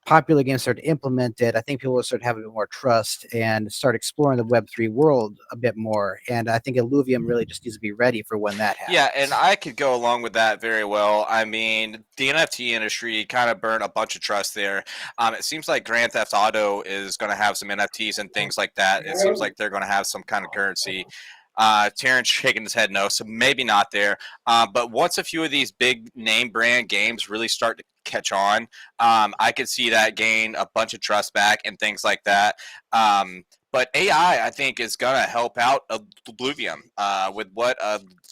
popular games start to implement it, I think people will start having more trust and start exploring the Web3 world a bit more. And I think Illuvium really just needs to be ready for when that happens. Yeah, and I could go along with that very well. I mean, the NFT industry kind of burned a bunch of trust there. It seems like Grand Theft Auto is going to have some NFTs and things like that. It seems like they're going to have some kind of currency. Terrence shaking his head no, so maybe not there. But once a few of these big name brand games really start to catch on, I could see that gain a bunch of trust back and things like that. But AI, I think, is going to help out Illuvium with what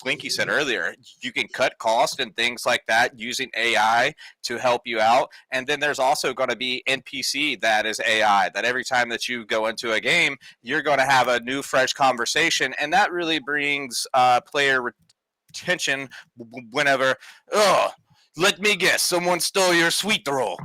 Linky said earlier. You can cut costs and things like that using AI to help you out. And then there's also going to be NPC that is AI, that every time that you go into a game, you're going to have a new, fresh conversation. And that really brings player retention whenever, let me guess, someone stole your sweet roll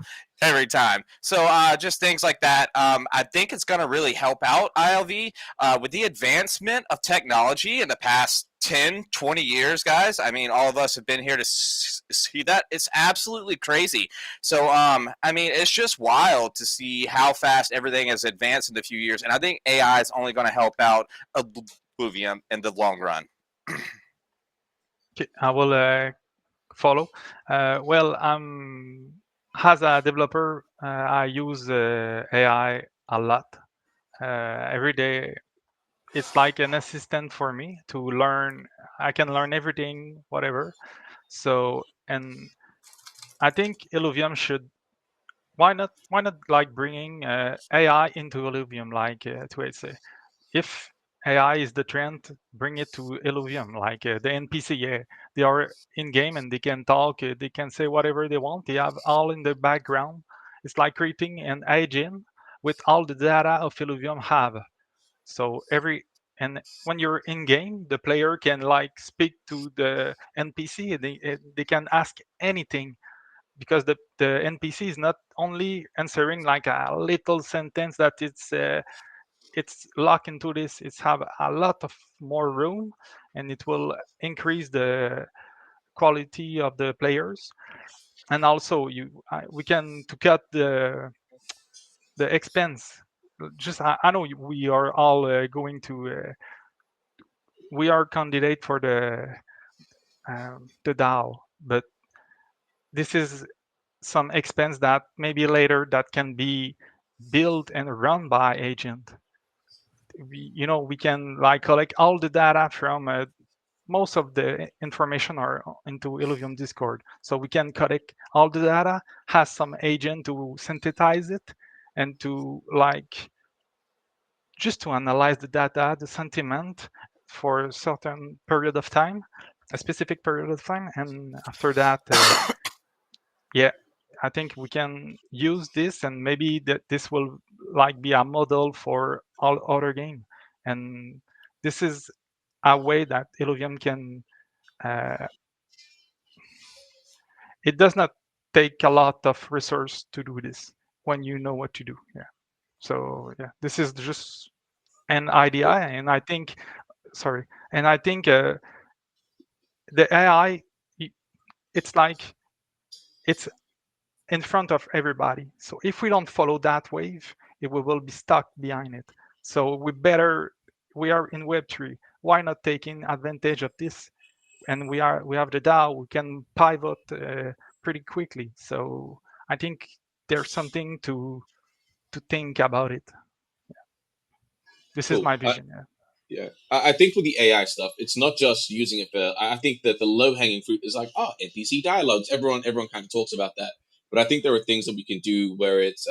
every time. So just things like that. I think it's going to really help out ILV with the advancement of technology in the past 10, 20 years, guys. I mean, all of us have been here to see that. It's absolutely crazy. So, I mean, it's just wild to see how fast everything has advanced in a few years. And I think AI is only going to help out Illuvium in the long run. Okay, I will follow. Well, as a developer, I use AI a lot. Every day, it's like an assistant for me to learn. I can learn everything, whatever. So, and I think Illuvium should. Why not? Why not like bringing AI into Illuvium, like to say, if AI is the trend, bring it to Illuvium, like the NPC. Yeah, they are in game and they can talk. They can say whatever they want. They have all in the background. It's like creating an agent with all the data of Illuvium have. So and when you're in game, the player can like speak to the NPC. They can ask anything because the NPC is not only answering like a little sentence that it's locked into this. It's have a lot of more room, and it will increase the quality of the players. And also, we can to cut the expense. Just I know we are all going to we are candidate for the DAO, but this is some expense that maybe later that can be built and run by agent. We can like collect all the data from most of the information are into Illuvium Discord, so we can collect all the data, has some agent to synthesize it and to like just to analyze the data, the sentiment for a certain period of time, a specific period of time, and after that, yeah, I think we can use this, and maybe that this will like be a model for all other game, and this is a way that Illuvium can. It does not take a lot of resource to do this when you know what to do. Yeah. So yeah, this is just an idea, and I think, sorry, and I think the AI, it's like it's in front of everybody. So if we don't follow that wave, we will be stuck behind it. So we are in Web3. Why not taking advantage of this? And we have the DAO. We can pivot pretty quickly. So I think there's something to think about it. Yeah. This is Cool. my vision. Yeah. Yeah, I think with the AI stuff, it's not just using it for. I think that the low hanging fruit is like, NPC dialogues. Everyone kind of talks about that, but I think there are things that we can do where it's.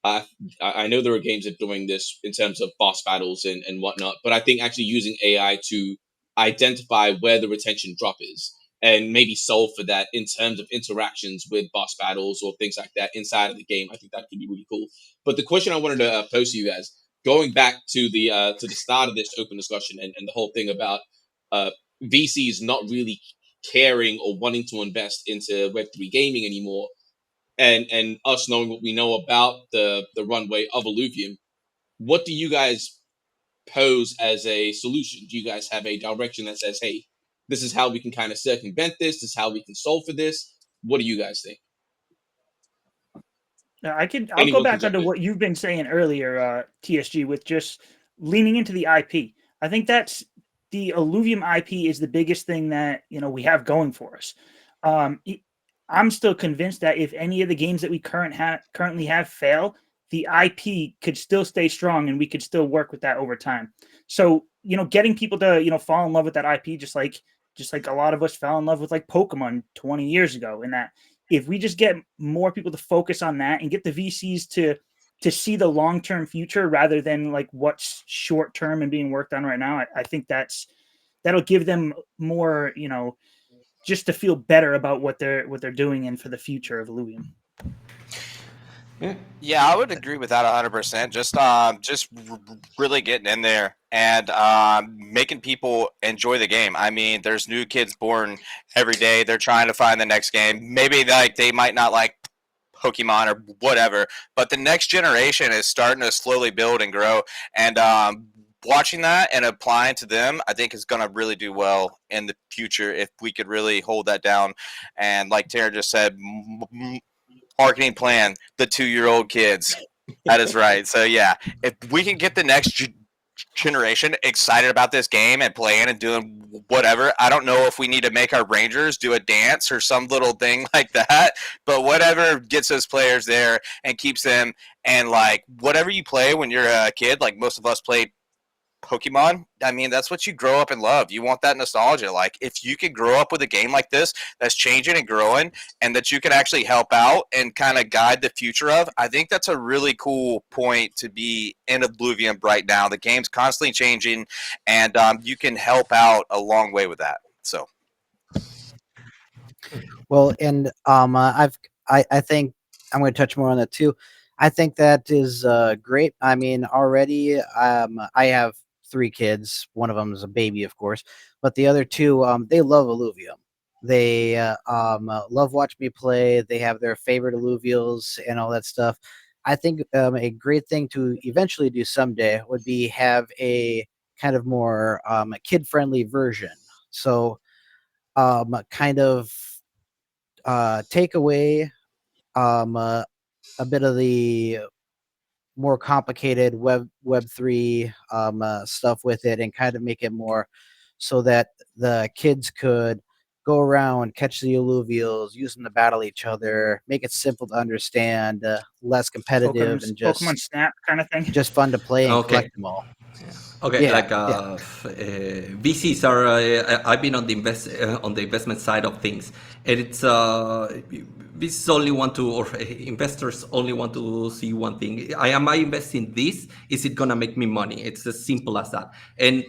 I know there are games that are doing this in terms of boss battles and whatnot, but I think actually using AI to identify where the retention drop is and maybe solve for that in terms of interactions with boss battles or things like that inside of the game, I think that could be really cool. But the question I wanted to pose to you guys, going back to the start of this open discussion and the whole thing about VCs not really caring or wanting to invest into Web3 gaming anymore, and us knowing what we know about the runway of Illuvium, what do you guys pose as a solution? Do you guys have a direction that says, hey, this is how we can kind of circumvent this, this is how we can solve for this? What do you guys think? I'll go Anyone can back jump onto in. what you've been saying earlier, TSG, with just leaning into the IP. I think that's the Illuvium IP is the biggest thing that we have going for us. I'm still convinced that if any of the games that we currently have fail, the IP could still stay strong and we could still work with that over time. So getting people to fall in love with that IP, just like a lot of us fell in love with like Pokemon 20 years ago, and that if we just get more people to focus on that and get the VCs to see the long-term future rather than like what's short-term and being worked on right now, I think that'll give them more, just to feel better about what they're doing and for the future of Illuvium. Yeah, I would agree with that 100%. Just really getting in there and making people enjoy the game. I mean, there's new kids born every day. They're trying to find the next game. Maybe like they might not like Pokemon or whatever, but the next generation is starting to slowly build and grow. And watching that and applying to them, I think is going to really do well in the future if we could really hold that down. And like Tara just said, marketing plan, the 2-year-old kids. That is right. So yeah, if we can get the next generation excited about this game and playing and doing whatever, I don't know if we need to make our Rangers do a dance or some little thing like that, but whatever gets those players there and keeps them, and like whatever you play when you're a kid, like most of us played Pokemon, I mean, that's what you grow up and love. You want that nostalgia. Like, if you could grow up with a game like this that's changing and growing and that you can actually help out and kind of guide the future of, I think that's a really cool point to be in Illuvium right now. The game's constantly changing, and you can help out a long way with that. So, Well, and I think I'm going to touch more on that too. I think that is great. I mean, already I have 3 kids. One of them is a baby, of course, but the other 2 they love Illuvium. They love watching me play. They have their favorite Illuvials and all that stuff. I think a great thing to eventually do someday would be have a kind of more kid-friendly version. So kind of take away a bit of the more complicated Web3 stuff with it, and kind of make it more so that the kids could go around, catch the Illuvials, use them to battle each other, make it simple to understand, less competitive, and Pokemon Snap kind of thing. just fun to play and Okay. collect them all. Okay, Yeah, like yeah. VCs are. I've been on the investment side of things, and it's VCs only want to, or investors only want to see one thing. Am I investing this? Is it gonna make me money? It's as simple as that. And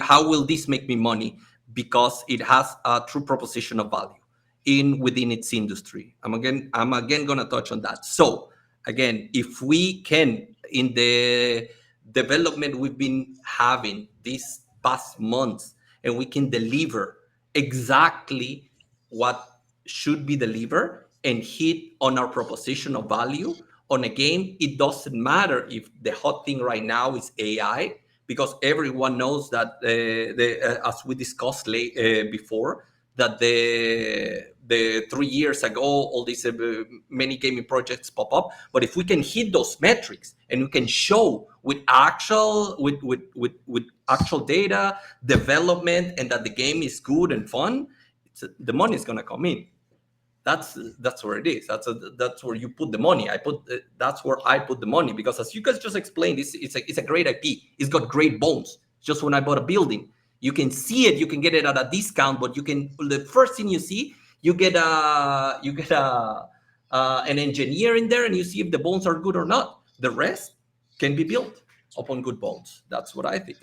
how will this make me money? Because it has a true proposition of value within its industry. I'm again gonna touch on that. So again, if we can, in the development we've been having these past months, and we can deliver exactly what should be delivered and hit on our proposition of value on a game, it doesn't matter if the hot thing right now is AI, because everyone knows that as we discussed before, that the 3 years ago all these many gaming projects pop up. But if we can hit those metrics and we can show with actual actual data development, and that the game is good and fun, the money is going to come in. That's where it is. That's where you put the money. That's where I put the money, because as you guys just explained, it's a great IP. It's got great bones. Just when I bought a building, you can see it. You can get it at a discount, but the first thing you see, you get an engineer in there, and you see if the bones are good or not. The rest can be built upon good bones. That's what I think.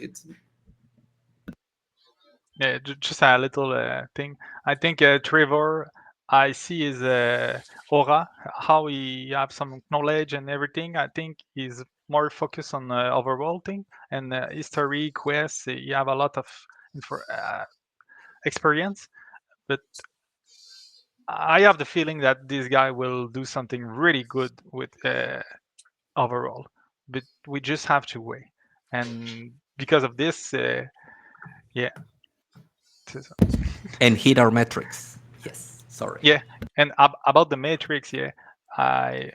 Yeah, just a little thing. I think Trevor I see his aura, how he have some knowledge and everything. I think he's more focused on overall thing and history, quests. He have a lot of experience, but I have the feeling that this guy will do something really good with overall. But we just have to wait, and because of this, yeah. And hit our metrics. Yes, sorry. Yeah, and about the matrix, yeah, I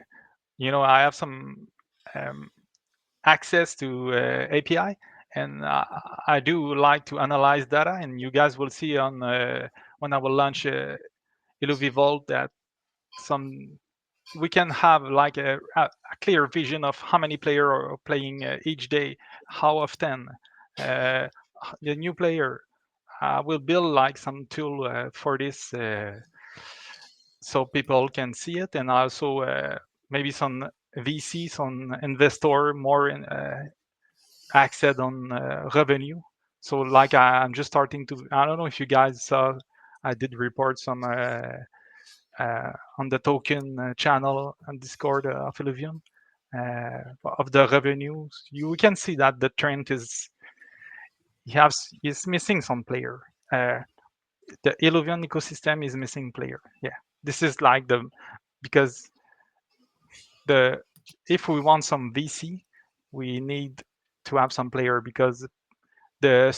have some access to API, and I do like to analyze data, and you guys will see on when I will launch Illuvial that we can have like a clear vision of how many players are playing each day, how often the new player. We'll build like some tool for this so people can see it, and also maybe some VC, some investor more access on revenue. So like I'm just starting to, I don't know if you guys saw, I did report some on the token channel on Discord of Illuvium of the revenues. You can see that the trend is he's missing some player. The Illuvium ecosystem is missing player. Yeah, this is like because if we want some VC, we need to have some player, because the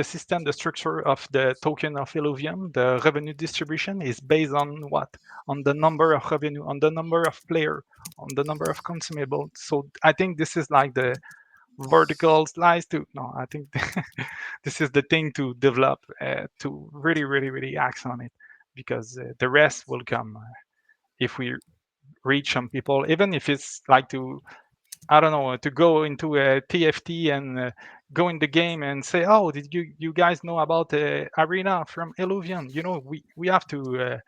system, the structure of the token of Illuvium, the revenue distribution is based on what? On the number of revenue, on the number of player, on the number of consumables. So I think this is like the vertical slice to no. I think this is the thing to develop to really, really, really act on it, because the rest will come if we reach some people, even if it's like to, I don't know, to go into a TFT and go in the game and say, oh, did you guys know about the arena from Illuvium? We have to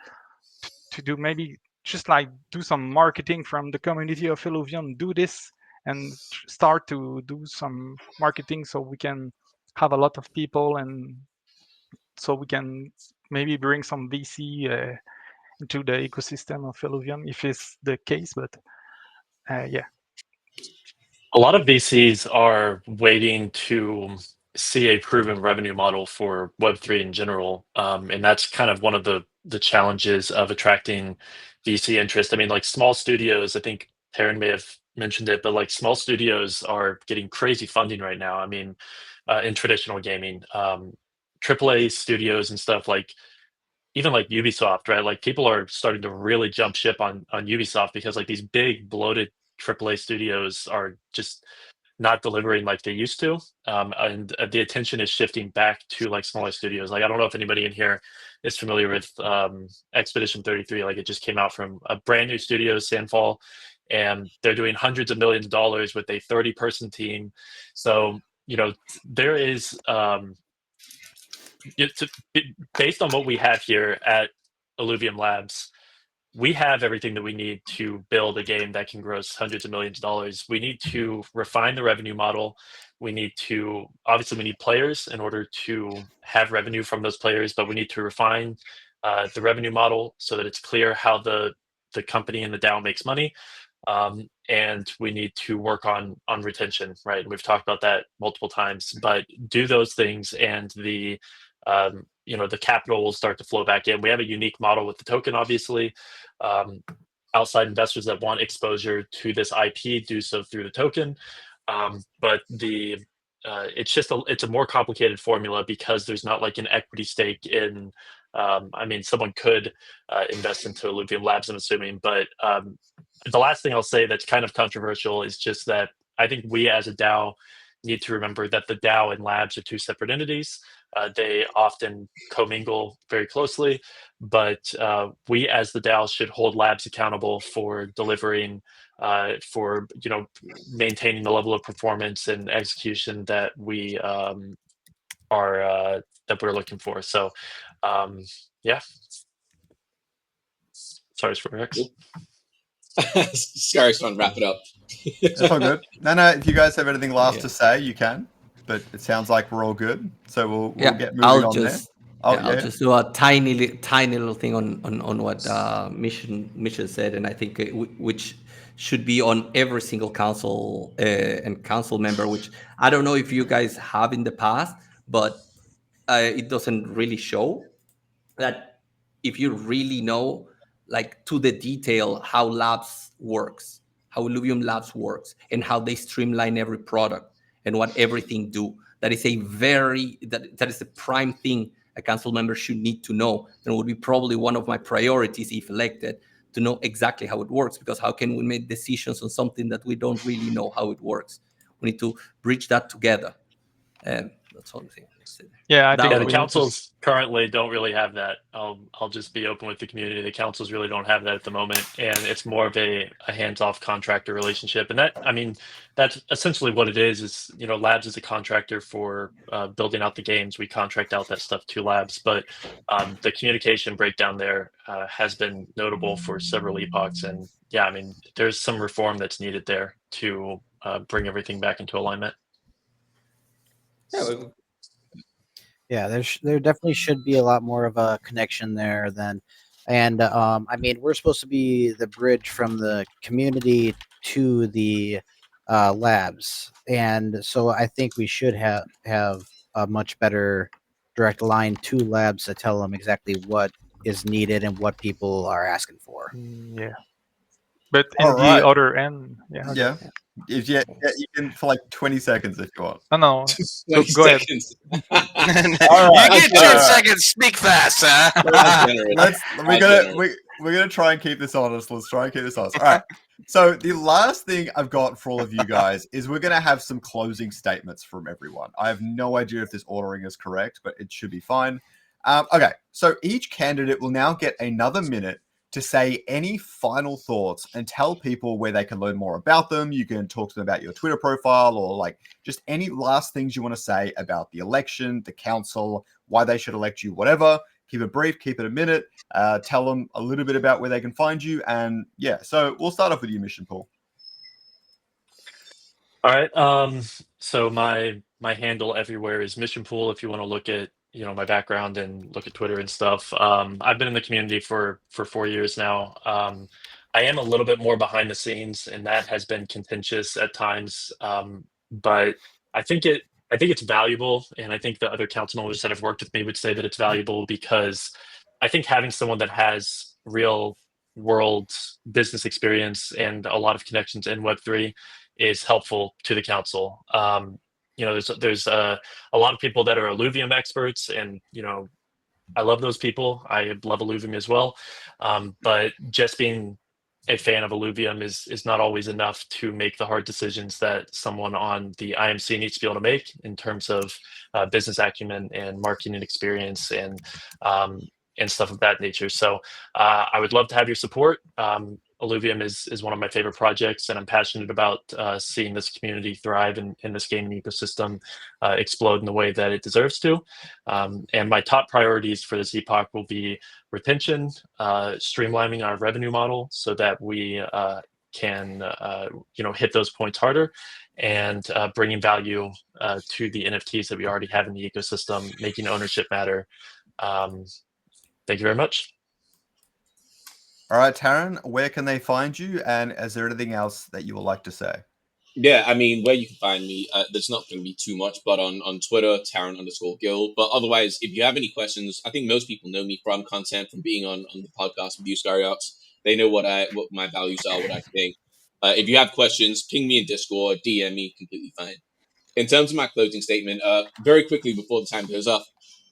do maybe just like do some marketing from the community of Illuvium, do this and start to do some marketing so we can have a lot of people, and so we can maybe bring some VC into the ecosystem of Illuvium if it's the case. But yeah. A lot of VCs are waiting to see a proven revenue model for Web3 in general. And that's kind of one of the challenges of attracting VC interest. I mean, like small studios, I think Taryn may have mentioned it, but like small studios are getting crazy funding right now. I mean, in traditional gaming, AAA studios and stuff, like even like Ubisoft, right? Like people are starting to really jump ship on Ubisoft, because like these big bloated AAA studios are just not delivering like they used to, and the attention is shifting back to like smaller studios. Like I don't know if anybody in here is familiar with Expedition 33. Like it just came out from a brand new studio, Sandfall, and they're doing hundreds of millions of dollars with a 30-person team. So there is based on what we have here at Illuvium Labs, we have everything that we need to build a game that can gross hundreds of millions of dollars. We need to refine the revenue model. We need players in order to have revenue from those players, but we need to refine the revenue model so that it's clear how the company and the DAO makes money. And we need to work on retention, right? And we've talked about that multiple times, but do those things and the capital will start to flow back in. We have a unique model with the token, obviously. Outside investors that want exposure to this IP do so through the token. But it's a more complicated formula because there's not like an equity stake in, someone could invest into Illuvium Labs, I'm assuming, but the last thing I'll say that's kind of controversial is just that I think we as a DAO need to remember that the DAO and Labs are two separate entities. They often commingle very closely, but we as the DAO should hold Labs accountable for delivering, for maintaining the level of performance and execution that we that we're looking for. So, yeah. Sorry, Rex. Scary's trying to wrap it up. That's all good. No, if you guys have anything last to say, you can. But it sounds like we're all good, so we'll get moving on there. Oh, I'll just do a tiny little thing on what Mission said, and I think which should be on every single council and council member. Which I don't know if you guys have in the past, but it doesn't really show that if you really know, like to the detail, how labs works, how Illuvium Labs works, and how they streamline every product and what everything do. That is that is the prime thing a council member should need to know, and would be probably one of my priorities if elected, to know exactly how it works. Because how can we make decisions on something that we don't really know how it works? We need to bridge that together, and that's the only thing I want to say there. Yeah, I think Yeah, the we need to councils currently don't really have that. I'll just be open with the community. The councils really don't have that at the moment, and it's more of a hands-off contractor relationship. And that, I mean, that's essentially what it is. Is Labs is a contractor for building out the games. We contract out that stuff to Labs, but the communication breakdown there has been notable for several epochs. And yeah, I mean, there's some reform that's needed there to bring everything back into alignment. Yeah, there definitely should be a lot more of a connection there than, and I mean, we're supposed to be the bridge from the community to the labs, and so I think we should have a much better direct line to labs to tell them exactly what is needed and what people are asking for. Yeah. But in All right. the other end, yeah. Okay. Yeah. If you can for like 20 seconds if you want. No. 20 Go ahead. seconds. You get 10 seconds. Speak fast, huh? We're gonna try and keep this honest. Let's try and keep this honest. All right. So the last thing I've got for all of you guys is we're gonna have some closing statements from everyone. I have no idea if this ordering is correct, but it should be fine. Okay, so each candidate will now get another minute to say any final thoughts and tell people where they can learn more about them. You can talk to them about your Twitter profile or like just any last things you want to say about the election, the council, why they should elect you, whatever. Keep it brief, keep it a minute. Tell them a little bit about where they can find you. And yeah, so we'll start off with you, Mission Paul. All right. So my handle everywhere is Mission Pool. If you want to look at my background and look at Twitter and stuff. I've been in the community for 4 years now. I am a little bit more behind the scenes, and that has been contentious at times. But I think it's valuable, and I think the other council members that have worked with me would say that it's valuable because I think having someone that has real world business experience and a lot of connections in Web3 is helpful to the council. There's a lot of people that are Illuvium experts, and I love those people. I love Illuvium as well, but just being a fan of Illuvium is not always enough to make the hard decisions that someone on the IMC needs to be able to make in terms of business acumen and marketing experience and stuff of that nature. So I would love to have your support. Illuvium is one of my favorite projects, and I'm passionate about seeing this community thrive in this gaming ecosystem explode in the way that it deserves to. And my top priorities for this epoch will be retention, streamlining our revenue model so that we can hit those points harder, and bringing value to the NFTs that we already have in the ecosystem, making ownership matter. Thank you very much. All right, Taryn, where can they find you? And is there anything else that you would like to say? Yeah, I mean, where you can find me, there's not going to be too much, but on Twitter, Taryn_Gill. But otherwise, if you have any questions, I think most people know me from content, from being on the podcast with you, Skyrouts. They know what my values are, what I think. If you have questions, ping me in Discord, DM me, completely fine. In terms of my closing statement, very quickly before the time goes up,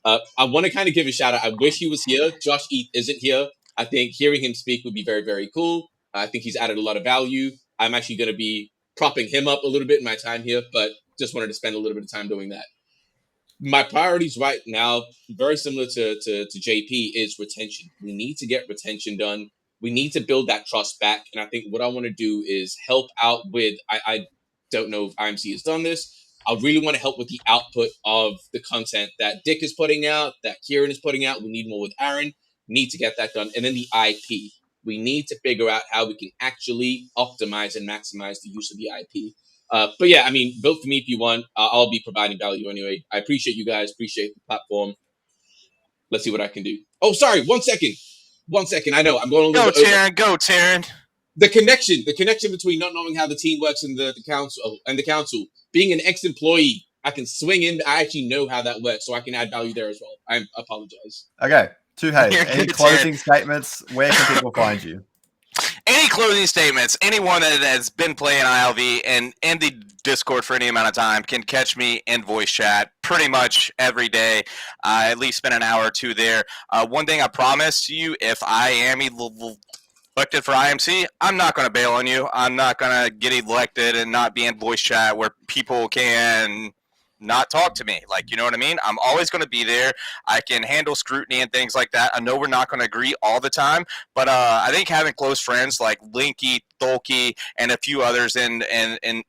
I want to kind of give a shout out. I wish he was here. Josh Eath isn't here. I think hearing him speak would be very, very cool. I think he's added a lot of value. I'm actually going to be propping him up a little bit in my time here, but just wanted to spend a little bit of time doing that. My priorities right now, very similar to JP, is retention. We need to get retention done. We need to build that trust back. And I think what I want to do is help out with, I don't know if IMC has done this. I really want to help with the output of the content that Dick is putting out, that Kieran is putting out. We need more with Aaron. Need to get that done. And then the IP. We need to figure out how we can actually optimize and maximize the use of the IP. But yeah, I mean, vote for me if you want. I'll be providing value anyway. I appreciate you guys. Appreciate the platform. Let's see what I can do. Oh, sorry. 1 second. 1 second. I know I'm going a little Go, bit over. Taryn. Go, Taryn. The connection between not knowing how the team works and the council. Being an ex-employee, I can swing in. I actually know how that works, so I can add value there as well. I apologize. Okay, to Hayes. You're Any good, closing Taryn. statements? Where can people find you? Any closing statements? Anyone that has been playing ILV and in the Discord for any amount of time can catch me in voice chat pretty much every day. I at least spend an hour or two there. One thing I promise you, if I am elected for IMC, I'm not going to bail on you. I'm not going to get elected and not be in voice chat where people can not talk to me. Like, you know what I mean? I'm always going to be there. I can handle scrutiny and things like that. I know we're not going to agree all the time, but I think having close friends like Linky, Tholke, and a few others in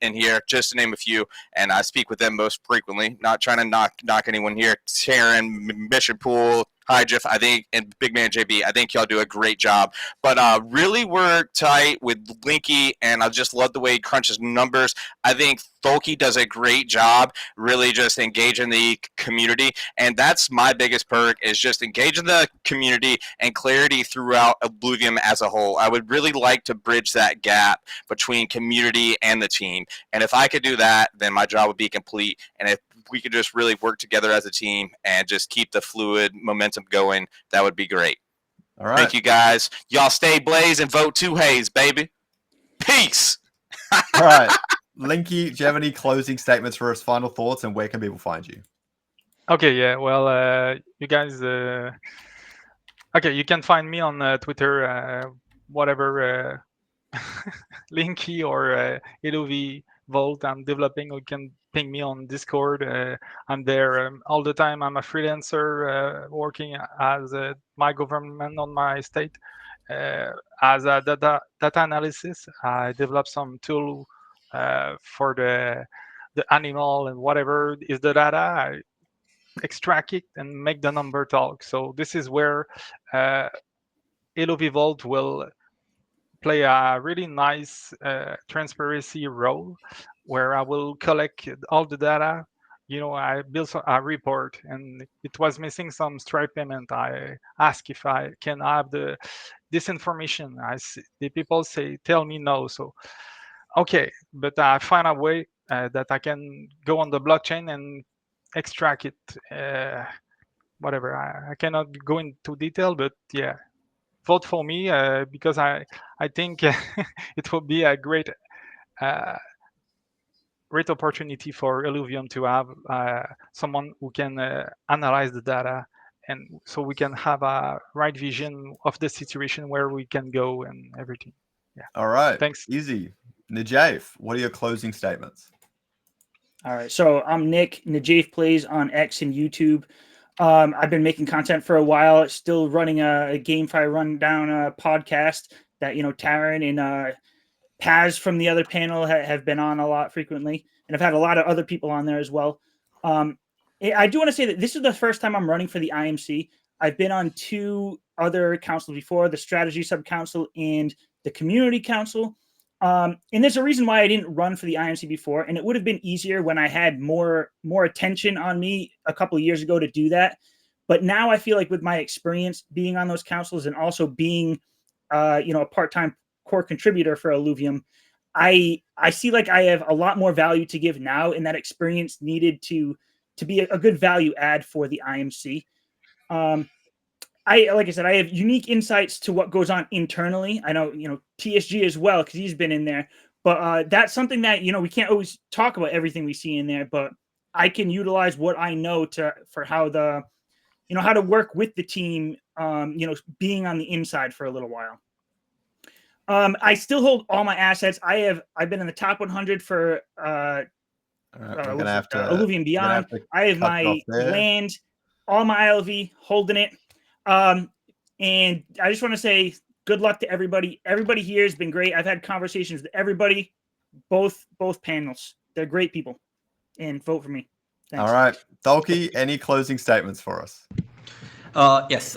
here, just to name a few, and I speak with them most frequently, not trying to knock anyone here. Taryn, Mission Pool, Hi, Jeff, I think, and Big Man JB, I think y'all do a great job. But really, we're tight with Linky, and I just love the way he crunches numbers. I think Tholke does a great job really just engaging the community, and that's my biggest perk is just engaging the community and clarity throughout Illuvium as a whole. I would really like to bridge that gap between community and the team, and if I could do that, then my job would be complete. And if we could just really work together as a team and just keep the fluid momentum going, that would be great. All right. Thank you, guys. Y'all stay blaze and vote 2 Hayes, baby. Peace. All right. Linky, do you have any closing statements for us, final thoughts, and where can people find you? Okay, yeah. Well, you guys. Okay, you can find me on Twitter, whatever, Linky or Illuvi Volt. I'm developing. You can ping me on Discord. I'm there all the time. I'm a freelancer working as my government on my state as a data analysis. I develop some tool for the animal and whatever is the data. I extract it and make the number talk. So this is where Illuvi Volt will play a really nice transparency role where I will collect all the data. You know, I built a report and it was missing some Stripe payment. I ask if I can have this information. The people say, tell me no. So, okay, but I find a way that I can go on the blockchain and extract it. Whatever. I cannot go into detail, but yeah, vote for me because I think it will be a great opportunity for Illuvium to have someone who can analyze the data, and so we can have a right vision of the situation where we can go and everything. Yeah. All right. Thanks. Easy. Najaf, what are your closing statements? All right. So I'm Nick. Najaf Plays on X and YouTube. I've been making content for a while, still running a GameFi Rundown podcast that, you know, Taryn and Paz from the other panel have been on a lot frequently. And I've had a lot of other people on there as well. I do want to say that this is the first time I'm running for the IMC. I've been on 2 other councils before, the Strategy Sub-Council and the Community Council. And there's a reason why I didn't run for the IMC before, and it would have been easier when I had more attention on me a couple of years ago to do that. But now I feel like with my experience being on those councils and also being, you know, a part-time core contributor for Illuvium, I see like I have a lot more value to give now, and that experience needed to be a good value add for the IMC. Like I said, I have unique insights to what goes on internally. I know, you know, TSG as well, because he's been in there. But that's something that, you know, we can't always talk about everything we see in there, but I can utilize what I know for how how to work with the team, you know, being on the inside for a little while. I still hold all my assets. I've been in the top 100 for Illuvium Beyond. I have my land, all my ILV, holding it. And I just want to say good luck to everybody. Everybody here has been great. I've had conversations with everybody, both panels. They're great people. And vote for me. Thanks. All right. Tholke, any closing statements for us? Yes.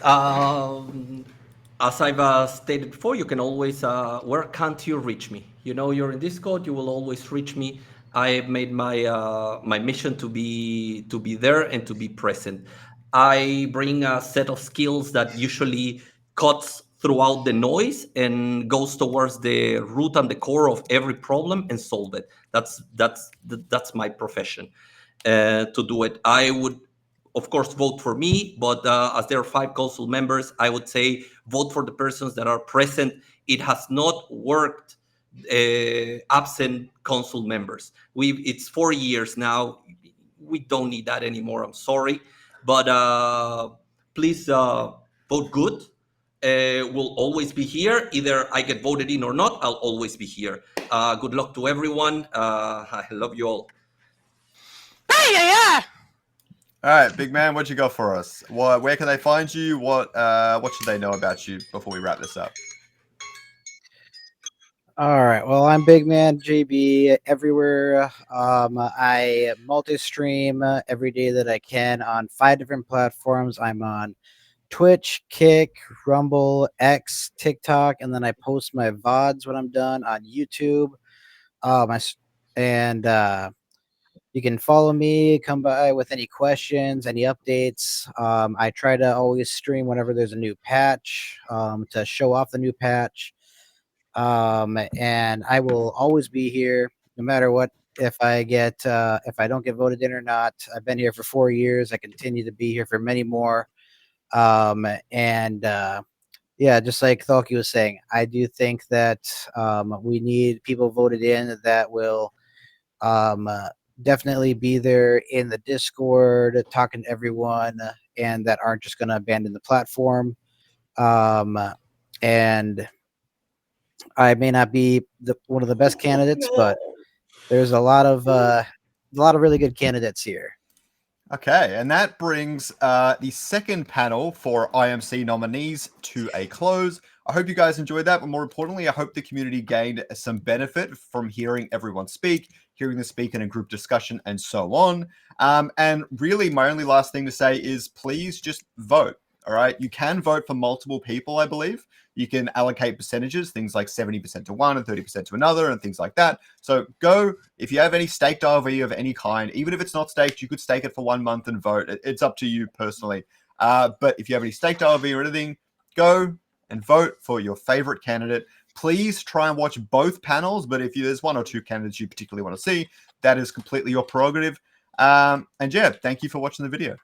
As I've stated before, you can always, where can't you reach me? You know, you're in Discord, you will always reach me. I made my my mission to be there and to be present. I bring a set of skills that usually cuts throughout the noise and goes towards the root and the core of every problem and solve it. That's my profession. To do it, I would, of course, vote for me, but as there are 5 council members, I would say vote for the persons that are present. It has not worked absent council members. It's 4 years now. We don't need that anymore. I'm sorry, but please vote good. We'll always be here. Either I get voted in or not, I'll always be here. Good luck to everyone. I love you all. Yeah. All right, big man, what you got for us? Where can they find you? What should they know about you before we wrap this up? All right. Well, I'm Big Man JB everywhere. I multi-stream every day that I can on 5 different platforms. I'm on Twitch, Kick, Rumble, X, TikTok, and then I post my VODs when I'm done on YouTube. You can follow me, come by with any questions, any updates. I try to always stream whenever there's a new patch to show off the new patch. And I will always be here no matter what. If I don't get voted in or not, I've been here for 4 years. I continue to be here for many more. Yeah, just like Thalki was saying, I do think that we need people voted in that will definitely be there in the Discord, talking to everyone, and that aren't just going to abandon the platform. And I may not be one of the best candidates, but there's a lot of really good candidates here. Okay, and that brings the second panel for IMC nominees to a close. I hope you guys enjoyed that, but more importantly, I hope the community gained some benefit from hearing everyone speak, hearing them speak in a group discussion, and so on. And really, my only last thing to say is please just vote. All right, you can vote for multiple people, I believe. You can allocate percentages, things like 70% to one and 30% to another and things like that. So go, if you have any staked RV of any kind, even if it's not staked, you could stake it for 1 month and vote. It's up to you personally. But if you have any staked RV or anything, go and vote for your favorite candidate. Please try and watch both panels, but if there's 1 or 2 candidates you particularly want to see, that is completely your prerogative. And yeah, thank you for watching the video.